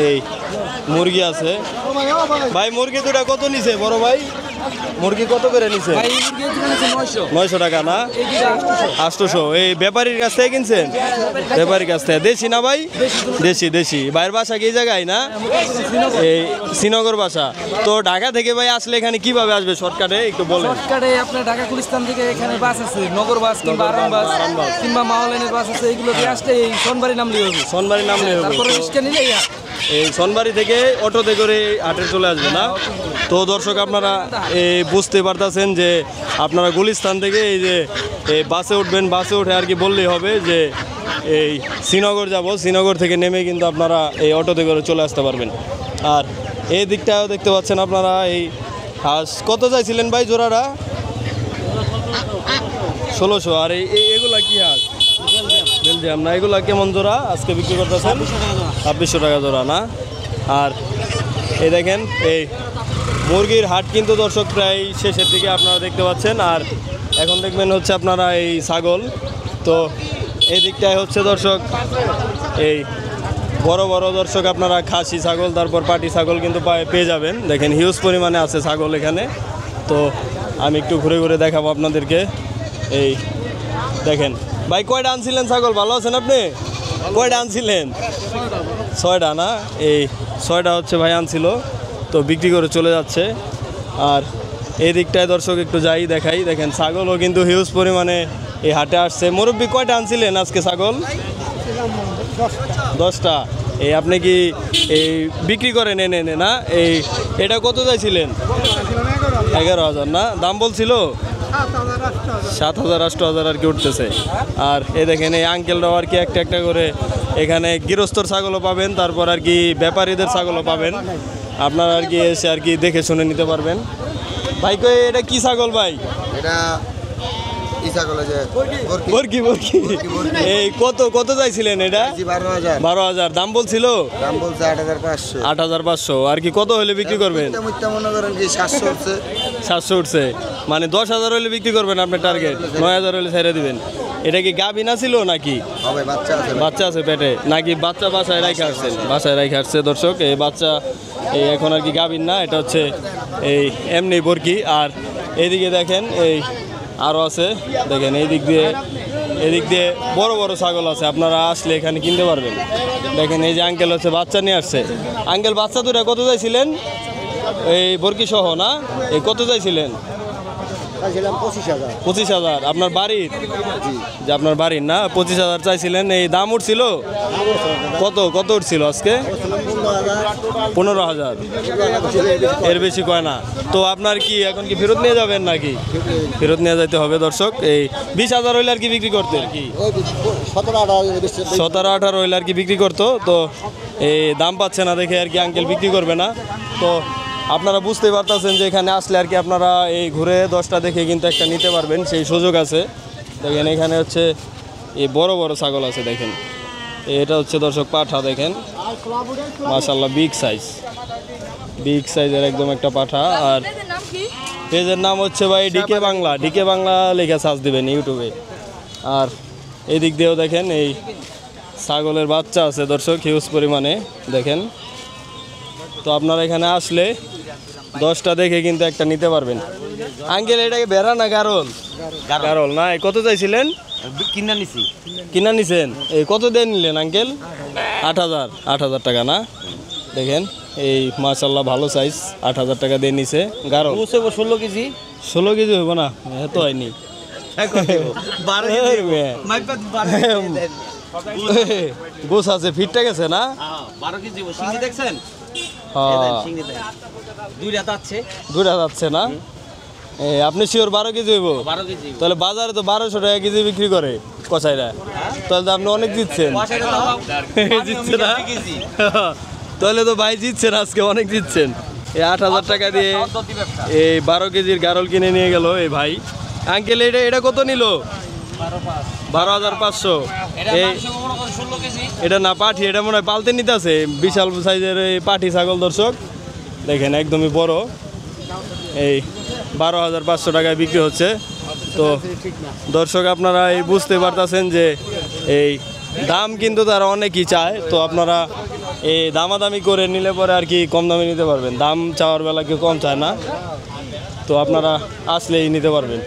এই মুরগি আছে। ভাই মুরগি দুটা কত নিছে বড় ভাই? মুরগি কত করে নিছে? 900 টাকা না? 800। এই ব্যাপারীর কাছ থেকে কিনছেন? ব্যাপারীর কাছ থেকে। দেশি না ভাই? দেশি। ভাইয়ের বাসা কি জায়গায় না? এই শ্রীনগর বাসা। তো ঢাকা থেকে ভাই আসলে এখানে কিভাবে আসবে শর্টকাটে একটু বলেন। শর্টকাটে আপনার ঢাকা গুলিস্তান থেকে এখানে বাস আছে, নগর বাস কিংবা আরাম বাস কিংবা মাওলানের বাস আছে। এগুলো দিয়ে আসলে এই সোনবাড়ি নামলেই হবে। সোনবাড়ি নামলেই হবে। তারপরে রিক্সা নিলে এই সোনবাড়ি থেকে অটোতে করে হাটে চলে আসবে না? তো দর্শক আপনারা বুঝতে পারতেছেন যে আপনারা গুলিস্তান থেকে এই যে বাসে উঠবেন, বাসে উঠে আর কি বললেই হবে যে এই শ্রীনগর যাব। শ্রীনগর থেকে নেমে কিন্তু আপনারা এই অটোতে করে চলে আসতে পারবেন। আর এই দিকটাও দেখতে পাচ্ছেন আপনারা এই হাঁস কত চাইছিলেন ভাই জোড়াটা? 1600। আর এগুলা কি হাঁস? বেলজিয়াম না? এগুলা কেমন জোড়া আজকে বিক্রি করতেছেন? 2600 টাকা জোড়া না? আর এই দেখেন এই মুরগির হাট কিন্তু দর্শক প্রায় শেষের দিকে আপনারা দেখতে পাচ্ছেন। আর এখন দেখবেন হচ্ছে আপনারা এই ছাগল। তো এই দিকটায় হচ্ছে দর্শক এই বড় বড় দর্শক আপনারা খাসি ছাগল তারপর পাটি ছাগল কিন্তু পেয়ে যাবেন। দেখেন হিউজ পরিমাণে আছে ছাগল এখানে। তো আমি একটু ঘুরে ঘুরে দেখাবো আপনাদেরকে। এই দেখেন ভাই কয়টা আনছিলেন ছাগল? ভালো আছেন আপনি? কয়টা আনছিলেন? 6টা না? এই 6টা হচ্ছে ভাই আনছিল, তো বিক্রি করে চলে যাচ্ছে। আর এই দিকটায় দর্শক একটু যাই দেখাই। দেখেন ছাগলও কিন্তু হিউজ পরিমাণে এই হাটে আসছে। মুরব্বী কয়টা আনছিলেন আজকে ছাগল? 10টা। এই আপনি কি এই বিক্রি করেন এনে না? এটা কত চাইছিলেন? 11,000 না? দাম বলছিল 7,000-8,000 আর কি উঠতেছে। আর এই দেখেন এই আঙ্কেলরাও আর কি একটা একটা করে এখানে গৃহস্থর ছাগলও পাবেন, তারপর আর কি ব্যাপারীদের ছাগলও পাবেন। আপনারা আর কি এসে আর কি দেখে শুনে নিতে পারবেন। ভাই কই এটা কি ছাগল ভাই? এটা ই ছাগল আছে বরকি। এই কত চাইছিলেন এটা? 12,000। দাম বলছিল? দাম বলছে 8,500। 8,500। আর কি কত হলে বিক্রি করবেন? মনে করেন কি 700 উঠছে। 700 উঠছে মানে 10,000 হলে বিক্রি করবেন আপনার টার্গেট? 9,000 হলে ছেড়ে দিবেন। এটা কি গাভী না ছিল নাকি? হবে বাচ্চা আছে পেটে নাকি? বাচ্চা বাসায় রাখে আসছেন? বাসায় রাখে আসছে দর্শক। এই বাচ্চা এই এখন আর কি গাভীর না, এটা হচ্ছে এই এমনি বরকি। আর এইদিকে দেখেন এই আরও আছে দেখেন এদিক দিয়ে বড় বড় ছাগল আছে। আপনারা আসলে এখানে কিনতে পারবেন। দেখেন এই যে আঙ্কেল হচ্ছে বাচ্চা নিয়ে আসছে। আঙ্কেল বাচ্চা দুটা কত চাইছিলেন? এই বরকি সহ না? এই কত চাইছিলেন? 25,000। আপনার বাড়ির? যে আপনার বাড়ির না? 25,000 চাইছিলেন। এই দাম উঠছিল কত উঠছিল আজকে? 15,000, এর বেশি কয় না। তো আপনার কি এখন কি ফেরত নিয়ে যাবেন নাকি? ফেরত নিয়ে যাইতে হবে দর্শক। এই 20,000 হইলে আর কি বিক্রি করতে আর কি 17-18 হইলে আর কি বিক্রি করতো। তো এই দাম পাচ্ছে না দেখে আর কি আঙ্কেল বিক্রি করবে না। তো আপনারা বুঝতেই পারতেছেন যে এখানে আসলে আর কি আপনারা এই ঘুরে 10টা দেখে কিন্তু একটা নিতে পারবেন, সেই সুযোগ আছে। দেখেন এখানে হচ্ছে এই বড় বড় ছাগল আছে দেখেন। এটা হচ্ছে দর্শক পাঠা দেখেন, মাশাআল্লাহ বিগ সাইজের একদম একটা পাঠা। আর পেজের নাম হচ্ছে ভাই ডিকে বাংলা লেখা সার্চ দিবেন ইউটিউবে। আর এই দিক দিয়েও দেখেন এই ছাগলের বাচ্চা আছে দর্শক হিউজ পরিমাণে দেখেন। তো আপনারা এখানে আসলে 10টা দেখে কিন্তু একটা নিতে পারবেন। আঙ্কেল এটাকে বেড়া না গারল না? কত চাইছিলেন? কিনা নিছেন? এই কত দিয়ে নিলেন আঙ্কেল? 8,000 টাকা না? দেখেন এই মাশাআল্লাহ ভালো সাইজ, 8,000 টাকা দিয়ে নিছে গারল। 16 কেজি 16 কেজি হইব না? এত হয়নি, 12 গোছ আছে, ফিটটা গেছে না? 12 কেজি সিঙ্গি দেখছেন? দুইটা যাচ্ছে না? আপনি শিওর 12 কেজি হইব? 12 কেজি। তাহলে বাজারে তো 1200 টাকা কেজি বিক্রি করে কসাইরা, তাহলে তো আপনি অনেক জিতছেন। জিতছে না? তাহলে তো ভাই জিতছেন আজকে, অনেক জিতছেন। এই 8,000 টাকা দিয়ে এই 12 কেজির গারল কিনে নিয়ে গেল এই ভাই। আঙ্কেল এটা কত নিল? 12,500। এটা না পাঠি, এটা মনে হয় পালতে নিতে আছে। বিশাল সাইজের এই পাঠি ছাগল দর্শক দেখেন, একদমই বড়। এই 12,500 টাকায় বিক্রি হচ্ছে। তো দর্শক আপনারা এই বুঝতে পারতেছেন যে এই দাম কিন্তু তারা অনেকই চায়। তো আপনারা এই দামাদামি করে নিলে পরে আর কি কম দামে নিতে পারবেন। দাম চাওয়ার বেলা কেউ কম চায় না। তো আপনারা আসলেই নিতে পারবেন।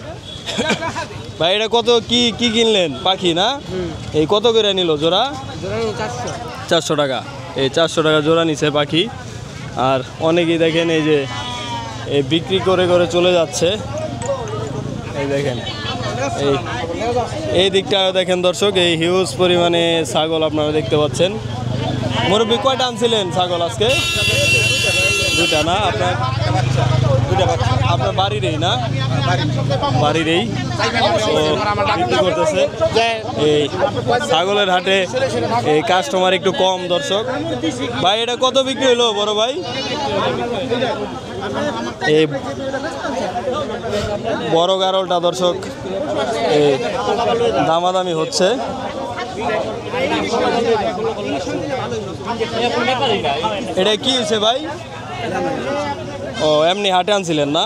ভাই এটা কত কি কিনলেন? পাখি না? এই কত করে নিল জোড়া? 400 টাকা। এই 400 টাকা জোড়া নিছে পাখি। আর অনেকেই দেখেন এই যে এই বিক্রি করে চলে যাচ্ছে। এই দেখেন এই দিকটা দেখেন দর্শক, এই হিউজ পরিমাণে ছাগল আপনারা দেখতে পাচ্ছেন। মুরব্বি কয়টা আনছিলেন ছাগল আজকে? 2টা না? আপনার বাড়িরই না? বাড়িরই বিক্রি করতেছে। এই ছাগলের হাটে এই কাস্টমার একটু কম দর্শক। ভাই এটা কত বিক্রি হলো বড় ভাই? এই বড় গারলটা দর্শক এই দামাদামি হচ্ছে। এটা কি হয়েছে ভাই? ও এমনি হাটে আনছিলেন না?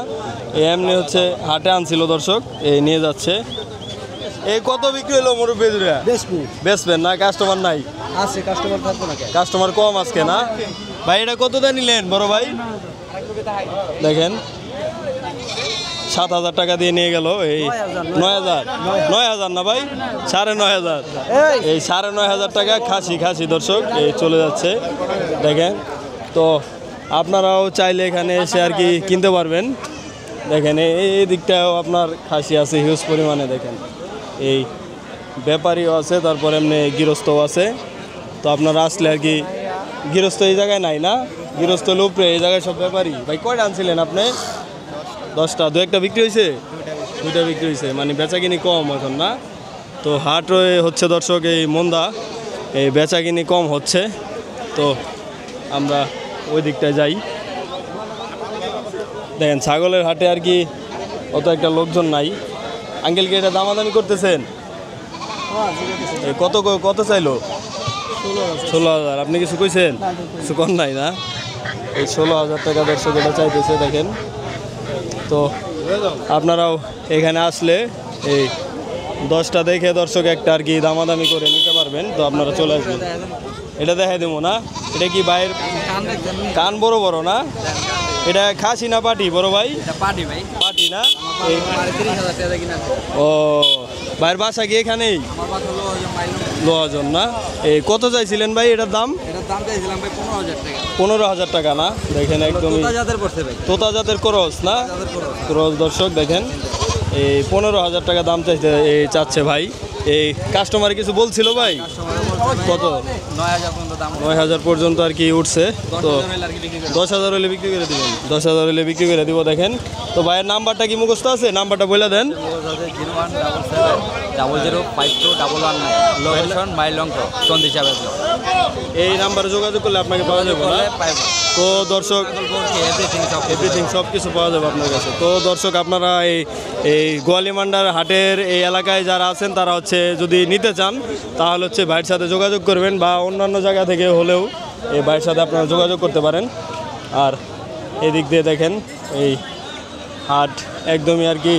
এমনি হচ্ছে হাটে আনছিল দর্শক, এই নিয়ে যাচ্ছে। এই কত বিক্রি হলো মুরব্বি? বেচবেন না? কাস্টমার নাই? আছে কাস্টমার থাকবো না। কাস্টমার কম আজকে না? ভাই এটা কত দিয়ে নিলেন বড় ভাই? দেখেন 7,000 টাকা দিয়ে নিয়ে গেল। এই 9,000 না ভাই? 9,500। এই 9,500 টাকা খাসি দর্শক এই চলে যাচ্ছে দেখেন। তো আপনারাও চাইলে এখানে এসে আর কি কিনতে পারবেন। দেখেন এই দিকটাও আপনার খাসি আছে হিউজ পরিমাণে। দেখেন এই ব্যাপারীও আছে, তারপর এমনি গৃহস্থও আছে। তো আপনারা আসলে আর কি, গৃহস্থ এই জায়গায় নাই না? গৃহস্থ লোপরে এই জায়গায় সব ব্যাপারী। ভাই কয়টা আনছিলেন আপনি? 10টা। 2-1টা বিক্রি হয়েছে? 2টা বিক্রি হয়েছে, মানে বেচাকিনি কম এখন না? তো হাট হচ্ছে দর্শক এই মন্দা, এই বেচাকিনি কম হচ্ছে। তো আমরা ওই দিকটায় যাই। দেখেন ছাগলের হাটে আর কি অত একটা লোকজন নাই। আঙ্কেল কি এটা দামাদামি করতেছেন? এই কত চাইলো? 16,000। আপনি কিছু কইছেন? কিছু কম নাই না? এই 16,000 টাকা দর্শক এটা চাইতেছে দেখেন। তো আপনারাও এখানে আসলে এই 10টা দেখে দর্শক একটা আর কি দামাদামি করে নিতে পারবেন। তো আপনারা চলে আসবেন। এটা দেখাই দেবো না? এটা কি ভাইয়ের কান বড় বড় না? এটা খাসি না পাটি বড় ভাই? পাটি না? ও ভাইয়ের বাসা কি এখানেই? লোহাজন না? এই কত চাইছিলেন ভাই এটার দাম? 15,000 টাকা না? দেখেন একদমই তোতা জাতের ক্রস না? ক্রস দর্শক দেখেন এই 15,000 টাকা দাম চাচ্ছে ভাই। এই কাস্টমার কিছু বলছিল ভাই কত 9,000 পর্যন্ত দাম 9,000 পর্যন্ত আর কি উঠছে তো 10,000 হলে বিক্রি করে দিবেন 10,000 হলে বিক্রি করে দিব দেখেন তো ভাইয়ের নাম্বারটা কি মুখস্থ আছে নাম্বারটা বলে দেন 0177 005211 লোকেশন মাইলংক চন্দি চাবেল এই নাম্বারে যোগাযোগ করলে আপনাকে পাওয়া যাবে না তো দর্শক এভরিথিং সব কিছু পাওয়া যাবে আপনার কাছে তো দর্শক আপনারা এই গোয়ালিমান্ডার হাটের এই এলাকায় যারা আছেন তারা হচ্ছে যদি নিতে চান তাহলে হচ্ছে ভাইয়ের সাথে যোগাযোগ করবেন বা অন্যান্য জায়গা থেকে হলেও এই ভাইয়ের সাথে আপনারা যোগাযোগ করতে পারেন আর এদিক দিয়ে দেখেন এই হাট একদমই আর কি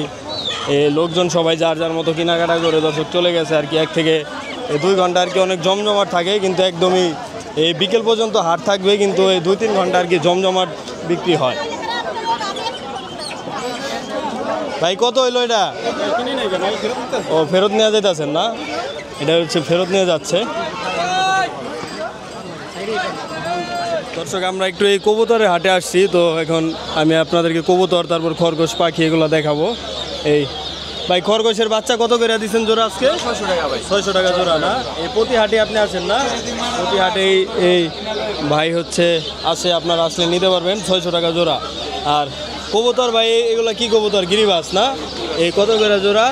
এই লোকজন সবাই যার যার মতো কেনাকাটা করে দর্শক চলে গেছে আর কি 1 থেকে 2 ঘন্টা আর কি অনেক জমজমাট থাকে কিন্তু একদমই এই বিকেল পর্যন্ত হাট থাকবে কিন্তু এই 2-3 ঘন্টা আর কি জমজমাট বিক্রি হয় ভাই কত হইলো এটা ও ফেরত নিয়ে যেতেছেন না এটা হচ্ছে ফেরত নিয়ে যাচ্ছে দর্শক আমরা একটু এই কবুতরের হাটে আসছি তো এখন আমি আপনাদেরকে কবুতর তারপর খরগোশ পাখি এগুলো দেখাবো এই ভাই খরগোশের বাচ্চা কত করে দিচ্ছেন জোড়া আজকে 600 টাকা ভাই 600 টাকা জোড়া না এই প্রতি হাটে আপনি আসেন না প্রতি হাটে এই ভাই হচ্ছে আসে আপনারা আসলে নিতে পারবেন 600 টাকা জোড়া আর কবুতর ভাই এগুলো কি কবুতর গিরিবাস না এই কত করে জোড়া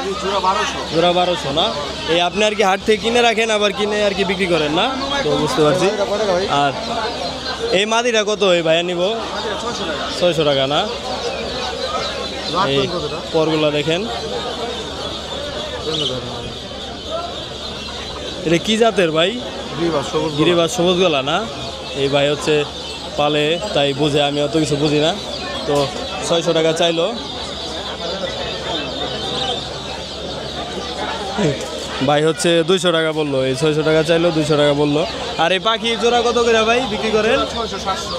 জোড়া 1200 না এই আপনি আর কি হাট থেকে কিনে রাখেন আবার কিনে আর কি বিক্রি করেন না তো বুঝতে পারছি আর এই মাদিটা কত এই ভাইয়া নিব 600 টাকা না এই পরগুলা দেখেন এটা কি জাতের ভাই গিরিবাস সবুজ গলা না এই ভাই হচ্ছে পালে তাই বুঝে আমি অত কিছু বুঝি না তো 600 টাকা চাইলো ভাই হচ্ছে 200 টাকা বললো এই 600 টাকা চাইলো 200 টাকা বললো আর এই পাখি জোড়া কত করে ভাই বিক্রি করেন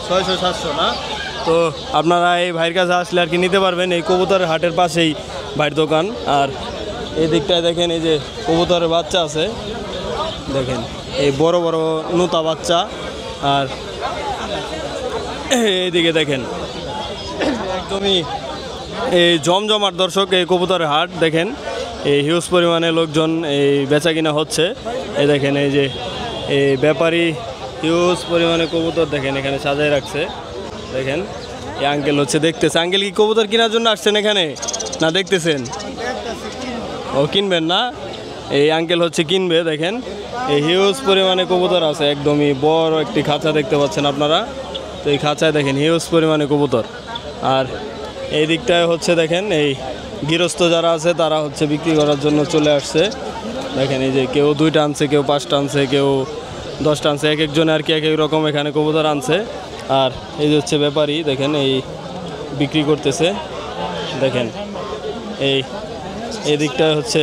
600-700 না তো আপনারা এই ভাইয়ের কাছে আসলে আর কি নিতে পারবেন এই কবুতরের হাটের পাশেই ভাইয়ের দোকান আর এই দিকটায় দেখেন এই যে কবুতরের বাচ্চা আছে দেখেন এই বড় বড় নুতা বাচ্চা আর এইদিকে দেখেন একদমই এই জমজমাট দর্শক এই কবুতরের হাট দেখেন এই হিউজ পরিমাণে লোকজন এই বেচা কিনা হচ্ছে এই দেখেন এই যে এই ব্যাপারী হিউজ পরিমাণে কবুতর দেখেন এখানে সাজায় রাখছে দেখেন এই আঙ্কেল হচ্ছে দেখতেছে আঙ্কেল কি কবুতর কেনার জন্য আসছেন এখানে না দেখতেছেন ও কিনবেন না এই আঙ্কেল হচ্ছে কিনবে দেখেন এই হিউজ পরিমাণে কবুতর আছে একদমই বড় একটি খাঁচা দেখতে পাচ্ছেন আপনারা তো এই খাঁচায় দেখেন হিউজ পরিমাণে কবুতর আর এই দিকটায় হচ্ছে দেখেন এই গৃহস্থ যারা আছে তারা হচ্ছে বিক্রি করার জন্য চলে আসছে দেখেন এই যে কেউ 2টা আনছে কেউ 5টা আনছে কেউ 10টা আনছে এক একজনে আর কি এক এক রকম এখানে কবুতর আনছে আর এই যে হচ্ছে ব্যাপারী দেখেন এই বিক্রি করতেছে দেখেন এই দিকটা হচ্ছে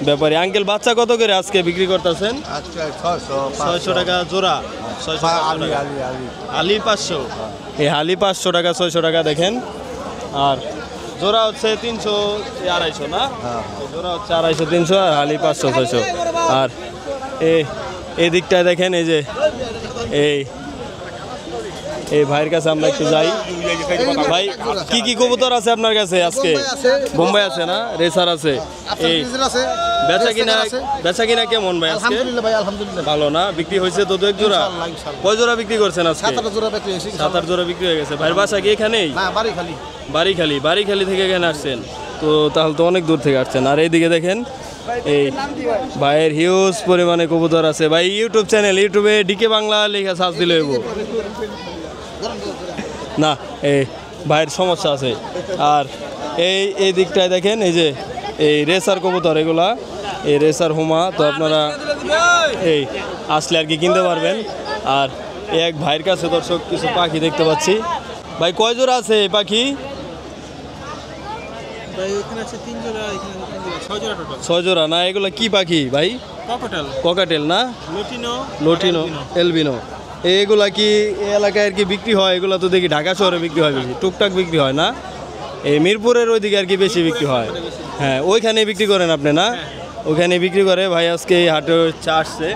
ব্যাপারী আঙ্কেল বাচ্চা কত করে আজকে বিক্রি করতেছেন 600 টাকা জোড়া 600 আলি 500 এই হালি 500 টাকা 600 টাকা দেখেন আর জোড়া হচ্ছে 300 250 না জোড়া হচ্ছে 250 300 আর হালি 500 600 আর এই দিকটায় দেখেন এই যে এই ভাইয়ের কাছে আমরা একটু যাই ভাই কি কি কবুতর আছে আপনার কাছে আজকে বোম্বাই আছে না রেসার আছে এই বেচা কিনা কেমন ভাই আজকে ভালো না বিক্রি হয়েছে তো 2 জোড়া কয় জোড়া বিক্রি করছেন আজকে 7-8 জোড়া বিক্রি হয়ে গেছে ভাইয়ের বাসা কি এখানেই বাড়িখালি থেকে এখানে আসছেন তো তাহলে তো অনেক দূর থেকে আসছেন আর এইদিকে দেখেন এই ভাইয়ের হিউজ পরিমাণে কবুতর আছে ভাই ইউটিউব চ্যানেল ইউটিউবে ডিকে বাংলা লেখা সার্চ দিলে হইব না এই ভাইয়ের সমস্যা আছে আর এই দিকটায় দেখেন এই যে এই রেসার কবুতর এগুলা এই রেসার হোমা তো আপনারা এই আসলে আর কি কিনতে পারবেন আর এক ভাইয়ের কাছে দর্শক কিছু পাখি দেখতে পাচ্ছি ভাই কয় জোড়া আছে এই পাখি 6 জোড়া না এগুলো কি পাখি ভাই ককাটেল না লটিনো এলবিনো এগুলা কি এই এলাকায় আর কি বিক্রি হয় এগুলো তো দেখি ঢাকা শহরে বিক্রি হয় বেশি টুকটাক বিক্রি হয় না এই মিরপুরের ওইদিকে আর কি বেশি বিক্রি হয় হ্যাঁ ওইখানে বিক্রি করেন আপনি না ওইখানে বিক্রি করে ভাই আজকে এই হাটে আসছে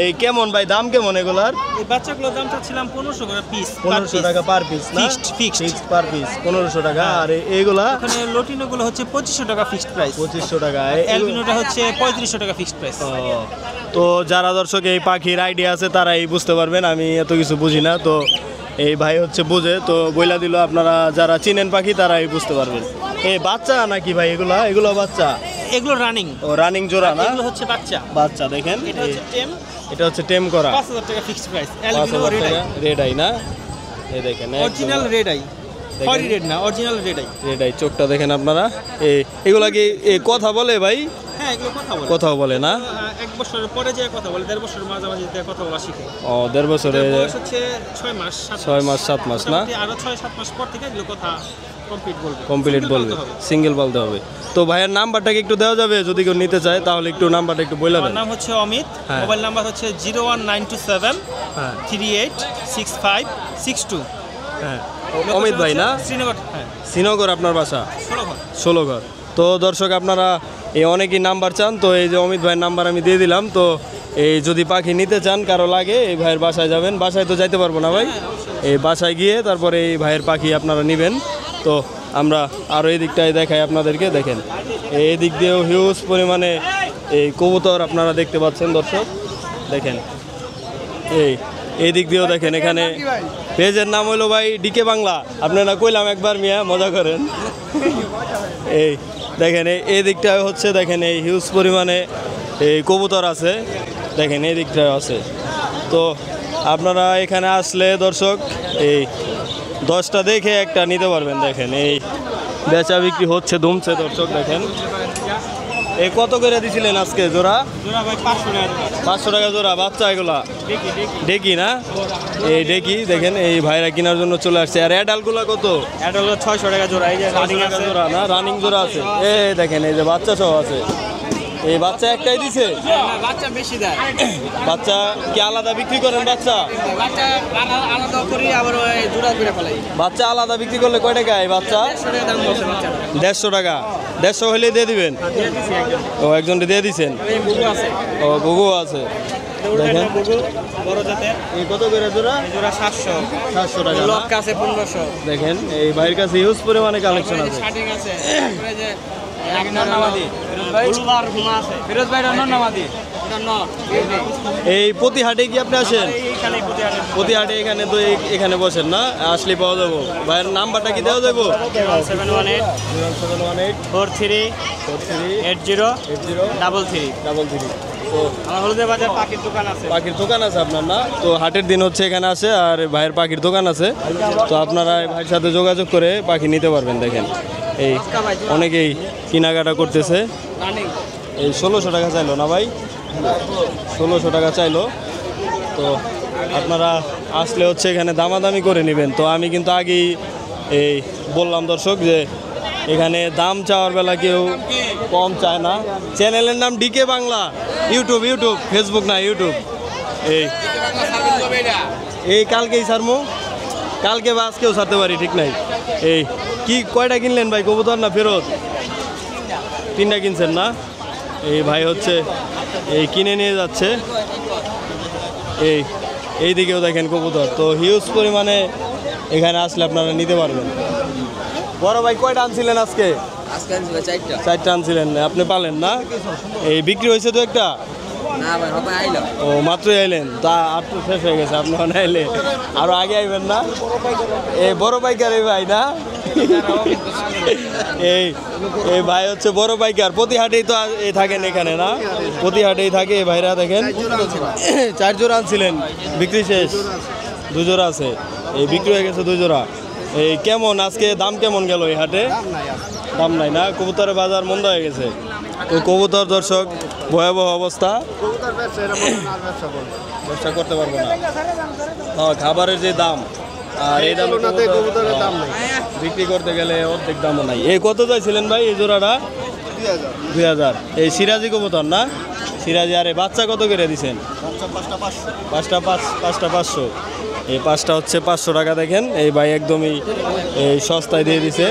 এই কেমন ভাই দাম কেমন এগুলার? এই বাচ্চাগুলোর দাম চাচ্ছিলাম 1500 করে পিস। 1500 টাকা পার পিস না? ফিক্সড পার পিস 1500 টাকা। আর এইগুলা ওখানে লটিনোগুলো হচ্ছে 2500 টাকা ফিক্সড প্রাইস। 2500 টাকা। অ্যালবিনোটা হচ্ছে 3500 টাকা ফিক্সড প্রাইস। তো যারা দর্শক এই পাখির আইডিয়া আছে তারাই বুঝতে পারবেন, আমি এত কিছু বুঝি না। তো এই ভাই হচ্ছে বুঝে, তো বইলা দিল, আপনারা যারা চিনেন পাখি তারাই বুঝতে পারবেন। এই বাচ্চা নাকি ভাই এগুলো বাচ্চা? এগুলো রানিং। ও রানিং জোড়া না? এগুলো হচ্ছে বাচ্চা। বাচ্চা দেখেন, এটা হচ্ছে টেম। এটা হচ্ছে টেম করা। 5000 টাকা fixed price. Albino 5000 red eye. টাকা রেড আই না? এই দেখেন অরিজিনাল রেড আই। হরি রেড না, original red eye. Red eye চোখটা দেখেন আপনারা। এগুলা কি কথা বলে ভাই? হ্যাঁ, এগুলো কথা বলে। কথাও বলে না? 1 বছরের পরে যে কথা বলে, 1.5 বছরের মাঝামাঝি কথা বলা শিখে। ও 1.5 বছরে বয়স হচ্ছে 6 মাস 6 মাস 7 মাস না? আরো 6-7 মাস পর থেকে এগুলো কথা কমপ্লিট বলবে, সিঙ্গেল বলতে হবে। তো ভাইয়ের নাম্বারটাকে একটু দেওয়া যাবে যদি কেউ নিতে চায়? তাহলে একটু নাম্বারটা একটু বলে আমার দেন। নাম হচ্ছে অমিত। হ্যাঁ। মোবাইল নাম্বার হচ্ছে 01927 হ্যাঁ 386562। হ্যাঁ অমিত ভাই না? শ্রীনগর। হ্যাঁ, শ্রীনগর আপনার বাসা? 16 ঘর। তো দর্শক আপনারা অনেকেই নাম্বার চান, তো এই যে অমিত ভাইয়ের নাম্বার আমি দিয়ে দিলাম। তো এই যদি পাখি নিতে চান কারো লাগে, এই ভাইয়ের বাসায় যাবেন। বাসায় তো যাইতে পারবো না ভাই, এই বাসায় গিয়ে তারপরে এই ভাইয়ের পাখি আপনারা নেবেন। তো আমরা আরও এই দিকটায় দেখাই আপনাদেরকে। দেখেন এই দিক দিয়েও হিউজ পরিমাণে এই কবুতর আপনারা দেখতে পাচ্ছেন দর্শক। দেখেন এই দিক দিয়েও দেখেন। এখানে পেজের নাম হলো ভাই ডিকে বাংলা। আপনারা কইলাম একবার মিয়া, মজা করেন। এই দেখেন এই দিকটায় হচ্ছে, দেখেন এই হিউজ পরিমাণে এই কবুতর আছে। দেখেন এই দিকটায় আছে। তো আপনারা এখানে আসলে দর্শক এই 10টা দেখে একটা নিতে পারবেন। দেখেন এই বেচা বিক্রি হচ্ছে, ধুমছে দর্শক। দেখেন এই কত করে দিছিলেন আজকে জোড়া? জোড়া ভাই 500 টাকা। 500 টাকা জোড়া বাচ্চা এগুলা? ডেকি না? এই ডেকি দেখেন এই ভাইরা কেনার জন্য চলে আসছে। আর অ্যাডালগুলা কত? এটা হলো 600 টাকা জোড়া। এই যে রানিং আছে জোড়া না? রানিং জোড়া আছে। এই দেখেন এই যে বাচ্চা সহ আছে। এই বাচ্চা একটাই দিছে? বাচ্চা বেশি দেয়। বাচ্চা কি আলাদা বিক্রি করেন? বাচ্চা বাচ্চা আলাদা করি, আবার জোড়া করে ফেলাই। বাচ্চা আলাদা বিক্রি করলে কয় টাকা এই বাচ্চা? 150 টাকা দাম বলছে বাচ্চা। 150 টাকা। 150 হলে দিয়ে দিবেন? ও একজনকে দিয়ে দিছেন? এই বুবু আছে। ও গুগু আছে। দেখেন বুবু বড় জাতের। এই কত করে জোড়া? জোড়া 700। 700 টাকা না? লক আছে 1500। দেখেন এই ভাইয়ের কাছে হিউজ পরিমাণে কালেকশন আছে। শার্টিং আছে। এই যে নামাদি বুলবার হুমা আছে। ফিরোজ ভাই নামাদি। এটা ন। এই প্রতি হাটে কি আপনি আসেন? এইখানে প্রতি হাটে এখানে তো এখানে বসেন না? আসলে পাওয়া যাবো। ভাইয়ের নাম্বারটা কি দেওয়া যাবো? 718 718 43 80 33। তো আমার হলুদে বাজার পাখির দোকান আছে। পাখির দোকান আছে আপনার না? তো হাটের দিন হচ্ছে এখানে আসে, আর ভাইয়ের পাখির দোকান আছে। তো আপনারা এই ভাইয়ের সাথে যোগাযোগ করে পাখি নিতে পারবেন। দেখেন এই অনেকেই কেনাকাটা করতেছে। এই 1600 টাকা চাইলো না ভাই? 1600 টাকা চাইলো। তো আপনারা আসলে হচ্ছে এখানে দামাদামি করে নেবেন। তো আমি কিন্তু আগেই এই বললাম দর্শক যে এখানে দাম চাওয়ার বেলা কেউ কম চায় না। চ্যানেলের নাম ডিকে বাংলা। ইউটিউব ফেসবুক না, ইউটিউব। এই কালকেই ছাড়মু, কালকে বা আজকেও ছাড়তে পারি, ঠিক নাই। এই কি কয়টা কিনলেন ভাই কবুতর? না ফেরত? 3টা কিনছেন না? এই ভাই হচ্ছে এই কিনে নিয়ে যাচ্ছে। এই দিকেও দেখেন কবুতর। তো হিউজ পরিমাণে এখানে আসলে আপনারা নিতে পারবেন। বড় ভাই কয়টা আনছিলেন আজকে? আজকে আনছিল 4টা। 4টা আনছিলেন, আপনি পালেন না? এই বিক্রি হয়েছে তো একটা? না ভাই, হবে আইলো। ও মাত্রই আইলেন? তা আর তো শেষ হয়ে গেছে, আপনি আইলে আরো আগে আইবেন না? এই বড় পাইকার এই ভাই না? এই ভাই হচ্ছে বড় পাইকার। প্রতি হাটেই তো থাকেন এখানে না? প্রতি হাটেই থাকে এই ভাইরা। দেখেন 4 জোড়া আনছিলেন, বিক্রি শেষ। 2 জোড়া আছে, এই বিক্রি হয়ে গেছে 2 জোড়া। এই কেমন আজকে দাম কেমন গেল এই হাটে? দাম নাই না? কবুতরের বাজার মন্দ হয়ে গেছে। তো কবুতর দর্শক ভয়াবহ অবস্থা, ব্যবসা করতে পারবো না। হ্যাঁ, খাবারের যে দাম, আর এই দাম বিক্রি করতে গেলে অর্ধেক দামও নাই। এই কত চাইছিলেন ভাই এই জোড়াটা? 2000। এই সিরাজি কবুতর না? সিরাজি। আর এই বাচ্চা কত করে দিছেন? 5টা 500। এই 5টা হচ্ছে 500 টাকা। দেখেন এই ভাই একদমই এই সস্তায় দিয়ে দিছে।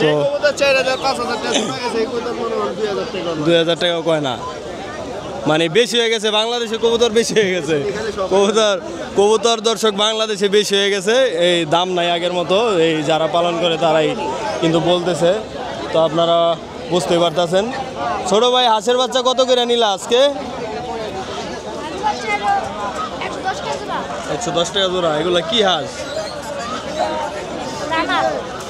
তো 2000 টাকাও কয় না। মানে বেশি হয়ে গেছে, বাংলাদেশে কবুতর বেশি হয়ে গেছে, কবুতর দর্শক বাংলাদেশে বেশি হয়ে গেছে, এই দাম নাই আগের মতো, এই যারা পালন করে তারাই কিন্তু বলতেছে। তো আপনারা বুঝতে পারতেছেন। ছোট ভাই হাঁসের বাচ্চা কত করে নিলা আজকে? 110 টাকা জোড়া। এগুলা কি হাঁস?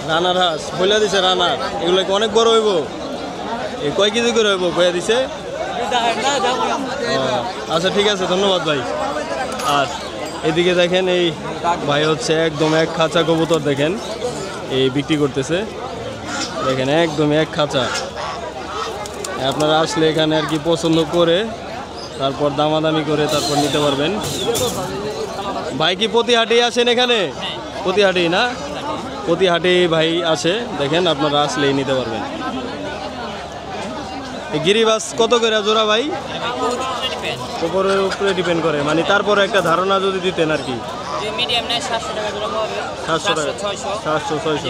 রানার হাঁস বইলা দিছে, রানার। এগুলো কি অনেক বড় হইব? এই কয় কেজি করে হইব কয়া দিছে? আচ্ছা ঠিক আছে, ধন্যবাদ ভাই। আর এদিকে দেখেন এই ভাই হচ্ছে একদম এক খাঁচা কবুতর দেখেন এই বিক্রি করতেছে, দেখেন একদম এক খাঁচা। আপনারা আসলে এখানে আর কি পছন্দ করে তারপর দামাদামি করে তারপর নিতে পারবেন। ভাই কি প্রতি হাটেই আসেন এখানে? প্রতি হাটেই না? প্রতি হাটেই ভাই আসে, দেখেন আপনারা আসলেই নিতে পারবেন। এই গিরিবাস কত করে জোড়া ভাই? উপরে ডিপেন্ড করে, মানে তারপরে একটা ধারণা যদি দিতেন আর কি। 700 টাকা, 700 600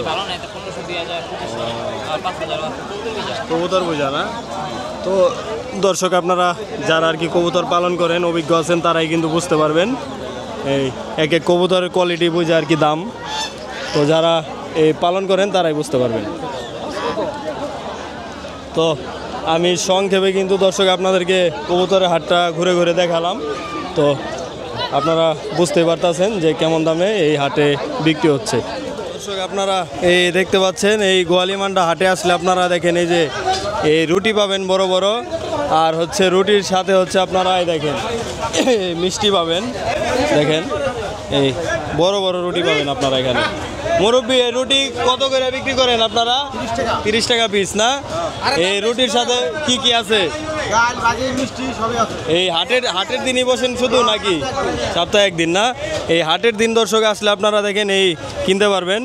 কবুতর বোঝা না? তো দর্শক আপনারা যারা আর কি কবুতর পালন করেন, অভিজ্ঞ আছেন, তারাই কিন্তু বুঝতে পারবেন এই এক এক কবুতরের কোয়ালিটি বুঝে আর কি দাম। তো যারা এই পালন করেন তারাই বুঝতে পারবেন। তো আমি সংক্ষেপে কিন্তু দর্শক আপনাদেরকে কবুতরের হাটটা ঘুরে ঘুরে দেখালাম। তো আপনারা বুঝতে পারতেছেন যে কেমন দামে এই হাটে বিক্রি হচ্ছে। দর্শক আপনারা এই দেখতে পাচ্ছেন এই গোয়ালিমান্ডা হাটে আসলে আপনারা দেখেন এই যে এই রুটি পাবেন বড় বড়, আর হচ্ছে রুটির সাথে হচ্ছে আপনারা এই দেখেন মিষ্টি পাবেন, দেখেন এই বড় বড় রুটি পাবেন আপনারা এখানে। মুরব্বী এই রুটি কত করে বিক্রি করেন আপনারা? 30 টাকা পিস না? এই রুটির সাথে কি কি আছে? এই হাটের দিনই বসেন শুধু নাকি সপ্তাহে একদিন না? এই হাটের দিন দর্শক আসলে আপনারা দেখেন এই কিনতে পারবেন,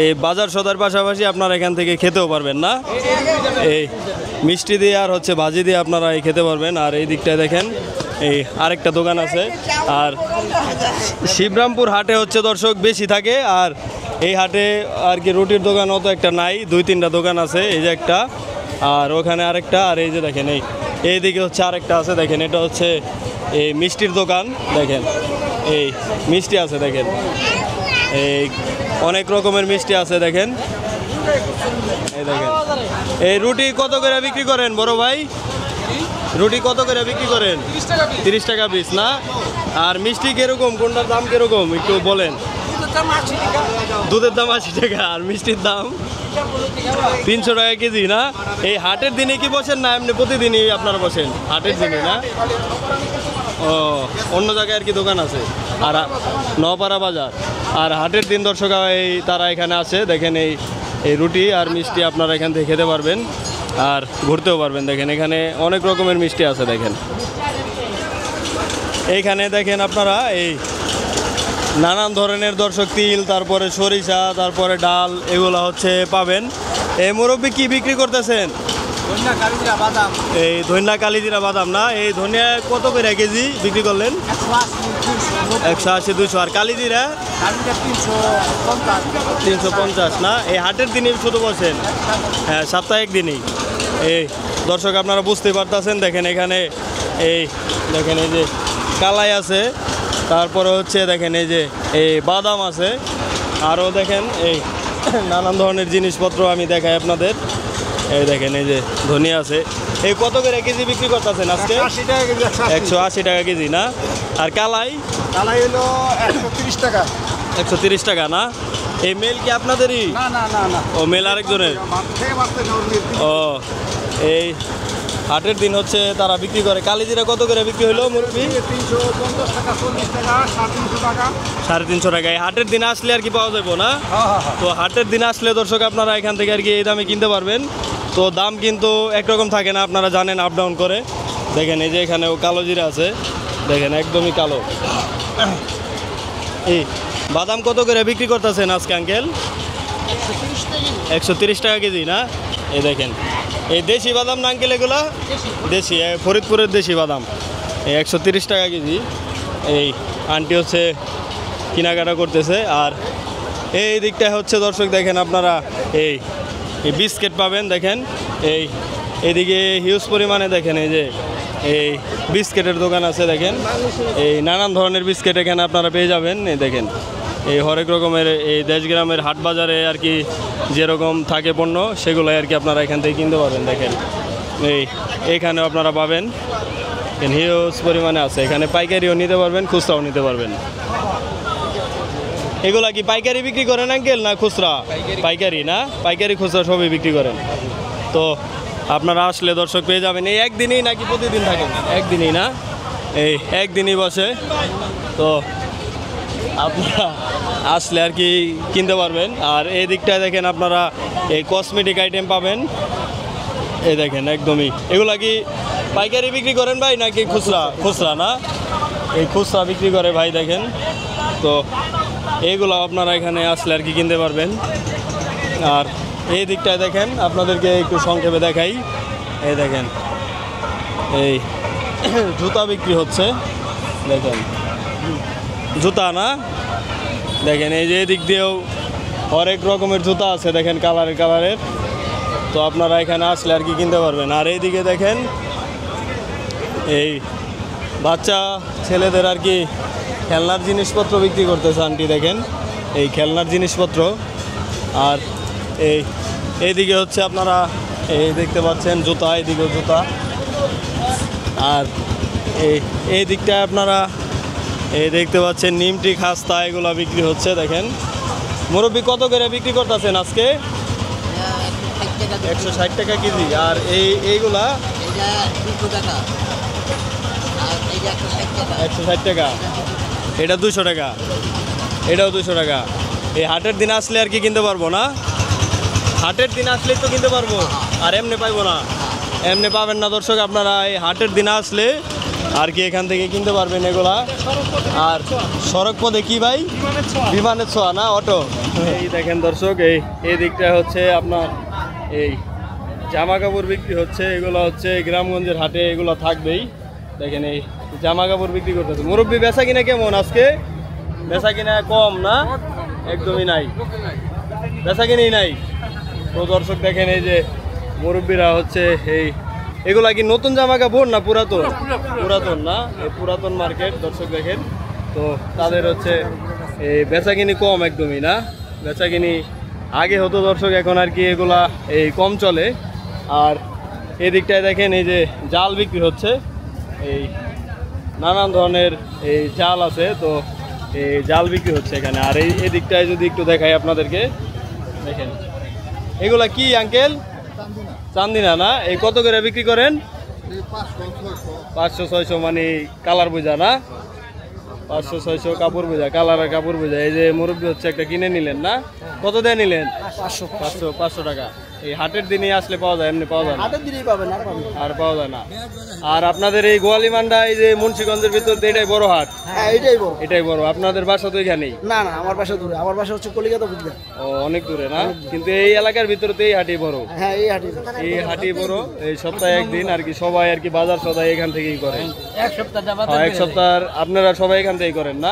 এই বাজার সদার পাশাপাশি আপনারা এখান থেকে খেতেও পারবেন না? এই মিষ্টি দিয়ে আর হচ্ছে ভাজি দিয়ে আপনারা এই খেতে পারবেন। আর এই দিকটায় দেখেন এই আরেকটা দোকান আছে। আর শিবরামপুর হাটে হচ্ছে দর্শক বেশি থাকে, আর এই হাটে আর কি রুটির দোকান অত একটা নাই, 2-3টা দোকান আছে। এই যে একটা, আর ওখানে আরেকটা, আর এই যে দেখেন এইদিকে হচ্ছে আরেকটা আছে, দেখেন এটা হচ্ছে এই মিষ্টির দোকান। দেখেন এই মিষ্টি আছে, দেখেন এই অনেক রকমের মিষ্টি আছে দেখেন। এই দেখেন এই রুটি কত করে বিক্রি করেন বড় ভাই? রুটি কত করে বিক্রি করেন? 30 টাকা পিস না? আর মিষ্টি কিরকম, কোনটার দাম কিরকম একটু বলেন? দুধের দাম 80 টাকা, আর মিষ্টির দাম 300 টাকা কেজি না? এই হাটের দিনে কি বসেন না এমনি প্রতিদিনই আপনারা বসেন? হাটের দিনে না? ও অন্য জায়গায় আর কি দোকান আছে, আর নপাড়া বাজার। আর হাটের দিন দর্শক এই তারা এখানে আসে, দেখেন এই রুটি আর মিষ্টি আপনারা এখান থেকে খেতে পারবেন আর ঘুরতেও পারবেন। দেখেন এখানে অনেক রকমের মিষ্টি আছে, দেখেন এইখানে দেখেন আপনারা এই নানান ধরনের দর্শক তিল, তারপরে সরিষা, তারপরে ডাল, এগুলো হচ্ছে পাবেন। এই মুরব্বি কি বিক্রি করতেছেন? এই ধনিয়া কালিজিরা বাদাম না? এই ধনিয়া কত করে কেজি বিক্রি করলেন? 180-200। আর কালিজিরা 350 না? এই হাটের দিনই শুধু বসেন? হ্যাঁ, সপ্তাহে একদিনই। এই দর্শক আপনারা বুঝতে পারতেছেন, দেখেন এখানে এই দেখেন এই যে কালাই আছে, তারপরে হচ্ছে দেখেন এই যে এই বাদাম আছে, আরও দেখেন এই নানান ধরনের জিনিসপত্র আমি দেখাই আপনাদের। এই দেখেন এই যে ধনিয়া আছে। এই কত করে কেজি বিক্রি করতেছেন আজকে? 180 টাকা কেজি না? আর কালাই হলো 130 টাকা। 130 টাকা না? এই মেল কি আপনাদেরই? ও মেল আরেকজনের। ও এই হাটের দিন হচ্ছে তারা বিক্রি করে। কালিজিরা কত করে বিক্রি হলো মুরব্বি? 350 টাকা, 40 টাকা, 350 টাকা। 350 টাকা। এই হাটের দিন আসলে আর কি পাওয়া যাবে না? তো হাটের দিন আসলে দর্শক আপনারা এখান থেকে আর কি এই দামে কিনতে পারবেন। তো দাম কিন্তু একরকম থাকে না, আপনারা জানেন, আপ ডাউন করে। দেখেন এই যে এখানেও কালো জিরা আছে, দেখেন একদমই কালো। এই বাদাম কত করে বিক্রি করতেছেন আজকে আঙ্কেল? 130 টাকা কেজি না? এই দেখেন এই দেশি বাদাম না আঙ্কেল? এগুলো দেশি, ফরিদপুরের দেশি বাদাম। এই 130 টাকা কেজি। এই আন্টি হচ্ছে কেনাকাটা করতেছে। আর এই দিকটা হচ্ছে দর্শক দেখেন আপনারা এই বিস্কিট পাবেন, দেখেন এদিকে হিউজ পরিমাণে দেখেন এই যে এই বিস্কিটের দোকান আছে দেখেন, এই নানান ধরনের বিস্কিট এখানে আপনারা পেয়ে যাবেন। এই দেখেন এই হরেক রকমের এই দেশগ্রামের হাট বাজারে আর কি যেরকম থাকে পণ্য সেগুলোই আর কি আপনারা এখান থেকে কিনতে পারবেন। দেখেন এইখানেও আপনারা পাবেন, হিউজ পরিমাণে আছে। এখানে পাইকারিও নিতে পারবেন, খুচরাও নিতে পারবেন। এগুলা কি পাইকারি বিক্রি করেন আঙ্কেল না খুচরা? পাইকারি না, পাইকারি খুচরা সবই বিক্রি করেন। তো আপনারা আসলে দর্শক পেয়ে যাবেন। এই একদিনই নাকি প্রতিদিন থাকেন? একদিনই না, এই একদিনই বসে। তো আপনারা আসলে আর কি কিনতে পারবেন। আর এই দিকটায় দেখেন আপনারা এই কসমেটিক আইটেম পাবেন। এই দেখেন একদমই এগুলা কি পাইকারি বিক্রি করেন ভাই নাকি খুচরা? খুচরা না, এই খুচরা বিক্রি করে ভাই দেখেন। তো এইগুলো আপনারা এখানে আসলে আর কি কিনতে পারবেন। আর এই দিকটায় দেখেন আপনাদেরকে একটু সংক্ষেপে দেখাই। এই দেখেন এই জুতা বিক্রি হচ্ছে, দেখেন জুতা না, দেখেন এই যে এদিক দিয়েও হরেক রকমের জুতা আছে দেখেন, কালারের। তো আপনারা এখানে আসলে আর কি কিনতে পারবেন। আর এইদিকে দেখেন এই বাচ্চা ছেলেদের আর কি খেলনার জিনিসপত্র বিক্রি করতেছে আন্টি, দেখেন এই খেলনার জিনিসপত্র। আর এইদিকে হচ্ছে আপনারা এই দেখতে পাচ্ছেন জুতা, এইদিকেও জুতা। আর এই দিকটায় আপনারা এই দেখতে পাচ্ছেন নিমটি, খাস্তা এগুলো বিক্রি হচ্ছে দেখেন। মুরব্বি কত করে বিক্রি করতেছেন আজকে? 160 টাকা কেজি। আর এইগুলা 160 টাকা, এটা 200 টাকা, এটাও 200 টাকা। এই হাটের দিন আসলে আর কি কিনতে পারবো না? হাটের দিন আসলেই তো কিনতে পারবো, আর এমনি পাইবো না, এমনি পাবেন না দর্শক। আপনারা এই হাটের দিন আসলে আর কি এখান থেকে কিনতে পারবেন এগুলা। আর সড়ক পথে কি ভাই? বিমানের ছোঁয়া না, অটো। এই দেখেন দর্শক এই দিকটা হচ্ছে আপনার এই জামা কাপড় বিক্রি হচ্ছে। এগুলো হচ্ছে গ্রামগঞ্জের হাটে এগুলো থাকবেই। দেখেন এই জামা কাপড় বিক্রি করতেছে। মুরব্বি বেচা কিনা কেমন আজকে? বেচা কিনা কম না, একদমই নাই, বেচা কিনেই নাই। তো দর্শক দেখেন এই যে মুরব্বিরা হচ্ছে এগুলা কি নতুন জামা কাপড় না পুরাতন? পুরাতন না, এই পুরাতন মার্কেট দর্শক দেখেন। তো তাদের হচ্ছে এই বেচাকিনি কম, একদমই না বেচাকিনি আগে হতো দর্শক, এখন আর কি এগুলা এই কম চলে। আর এদিকটায় দেখেন এই যে জাল বিক্রি হচ্ছে, এই নানান ধরনের এই জাল আছে। তো এই জাল বিক্রি হচ্ছে এখানে। আর এই দিকটায় যদি একটু দেখাই আপনাদেরকে, দেখেন এগুলা কি আঙ্কেল? চান্দিনা না? এই কত করে বিক্রি করেন? 500-600, মানে কালার বোঝা না, 500-600 কাপড় বোঝা, কালারের কাপড় বোঝা। এই যে মুরব্বী হচ্ছে একটা কিনে নিলেন না, কত দিয়ে নিলেন? 500 টাকা। এই হাটের দিনে আসলে পাওয়া যায়, এমনি পাওয়া যায় না, হাটের দিনেই পাবেন, আর পাওয়া যায় না। আর আপনাদের এই গোয়ালিমান্ডা এই যে মুন্সিগঞ্জের ভিতর এটাই বড় হাট? হ্যাঁ এটাই বড়। এটাই বড়। আপনাদের বাসা তো এখানেই? না না, আমার বাসা দূরে, আমার বাসা হচ্ছে কলিকাতা বুঝলে। ও, অনেক দূরে না, কিন্তু এই এলাকার ভিতরে তো এই হাটই বড়। হ্যাঁ এই হাটই বড়। এই সপ্তাহে একদিন আর কি সবাই আর কি বাজার সদাই এখান থেকেই করে। এক সপ্তাহ এক সপ্তাহ আপনারা সবাই এখান থেকেই করেন না?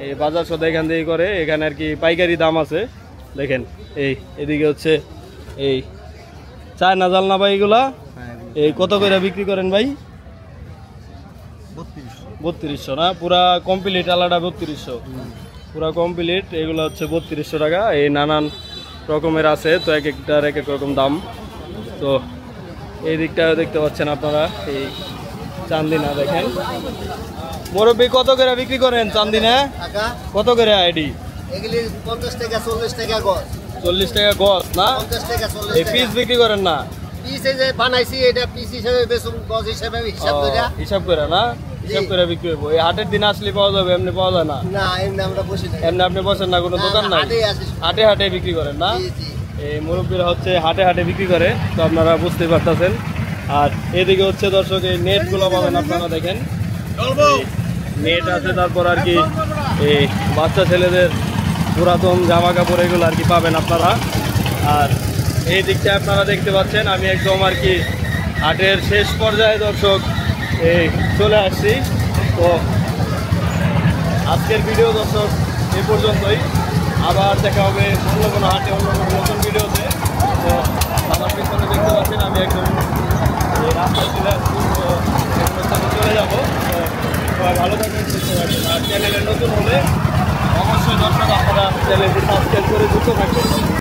এই বাজার সদাই এখান থেকেই করে। এখানে আর কি পাইকারি দাম আছে দেখেন। এদিকে হচ্ছে এই চায়না জাল না ভাই, এগুলা এই কত করে বিক্রি করেন ভাই? 3200 না, পুরা কমপ্লিট আলাদা 3200, পুরা কমপ্লিট। এগুলো হচ্ছে 3200 টাকা। এই নানান রকমের আছে, তো এক একটার এক এক রকম দাম। তো এই দিকটাও দেখতে পাচ্ছেন আপনারা এই চান্দিনা দেখেন। মুরব্বি কত করে বিক্রি করেন চান্দিনা? কত করে আইডি? 50 টাকা 40 টাকা গজ। 40 টাকা গজ না? 50 টাকা 40 এই পিস বিক্রি করেন না? পিস এই যে বানাইছি এটা পিস হিসেবে বেচুন, গজ হিসেবে হিসাব করে। হিসাব করে না? হিসাব করে বিক্রি করবো। এই হাটের দিন আসলে পাওয়া যাবে, এমনি পাওয়া যায় না? না এমনি আমরা বসি না। এমনি আপনি বসেন না, কোনো দোকান নাই? হাটে হাটে বিক্রি করেন না? এই মুরব্বীরা হচ্ছে হাটে হাটে বিক্রি করে, তো আপনারা বুঝতেই পারতেছেন। আর এদিকে হচ্ছে দর্শক এই নেটগুলো পাবেন আপনারা দেখেন, নেট আছে। তারপর আর কি এই বাচ্চা ছেলেদের পুরাতন জামা কাপড় এগুলো আর কি পাবেন আপনারা। আর এই দিকটা আপনারা দেখতে পাচ্ছেন আমি একদম আর কি হাটের শেষ পর্যায়ে দর্শক এই চলে আসছি। তো আজকের ভিডিও দর্শক এই পর্যন্তই, আবার দেখা হবে অন্য কোনো হাটে অন্য কোনো নতুন ভিডিওতে। তো আমার পিছনে দেখতে পাচ্ছেন আমি একদম এই রাস্তা ছিল চলে যাবো। তো সবাই ভালো থাকবেন, সুস্থ থাকবেন। আর চ্যানেলে নতুন হলে অবশ্যই দর্শক আপনারা চ্যানেলটি সাবস্ক্রাইব করে যুক্ত থাকবেন।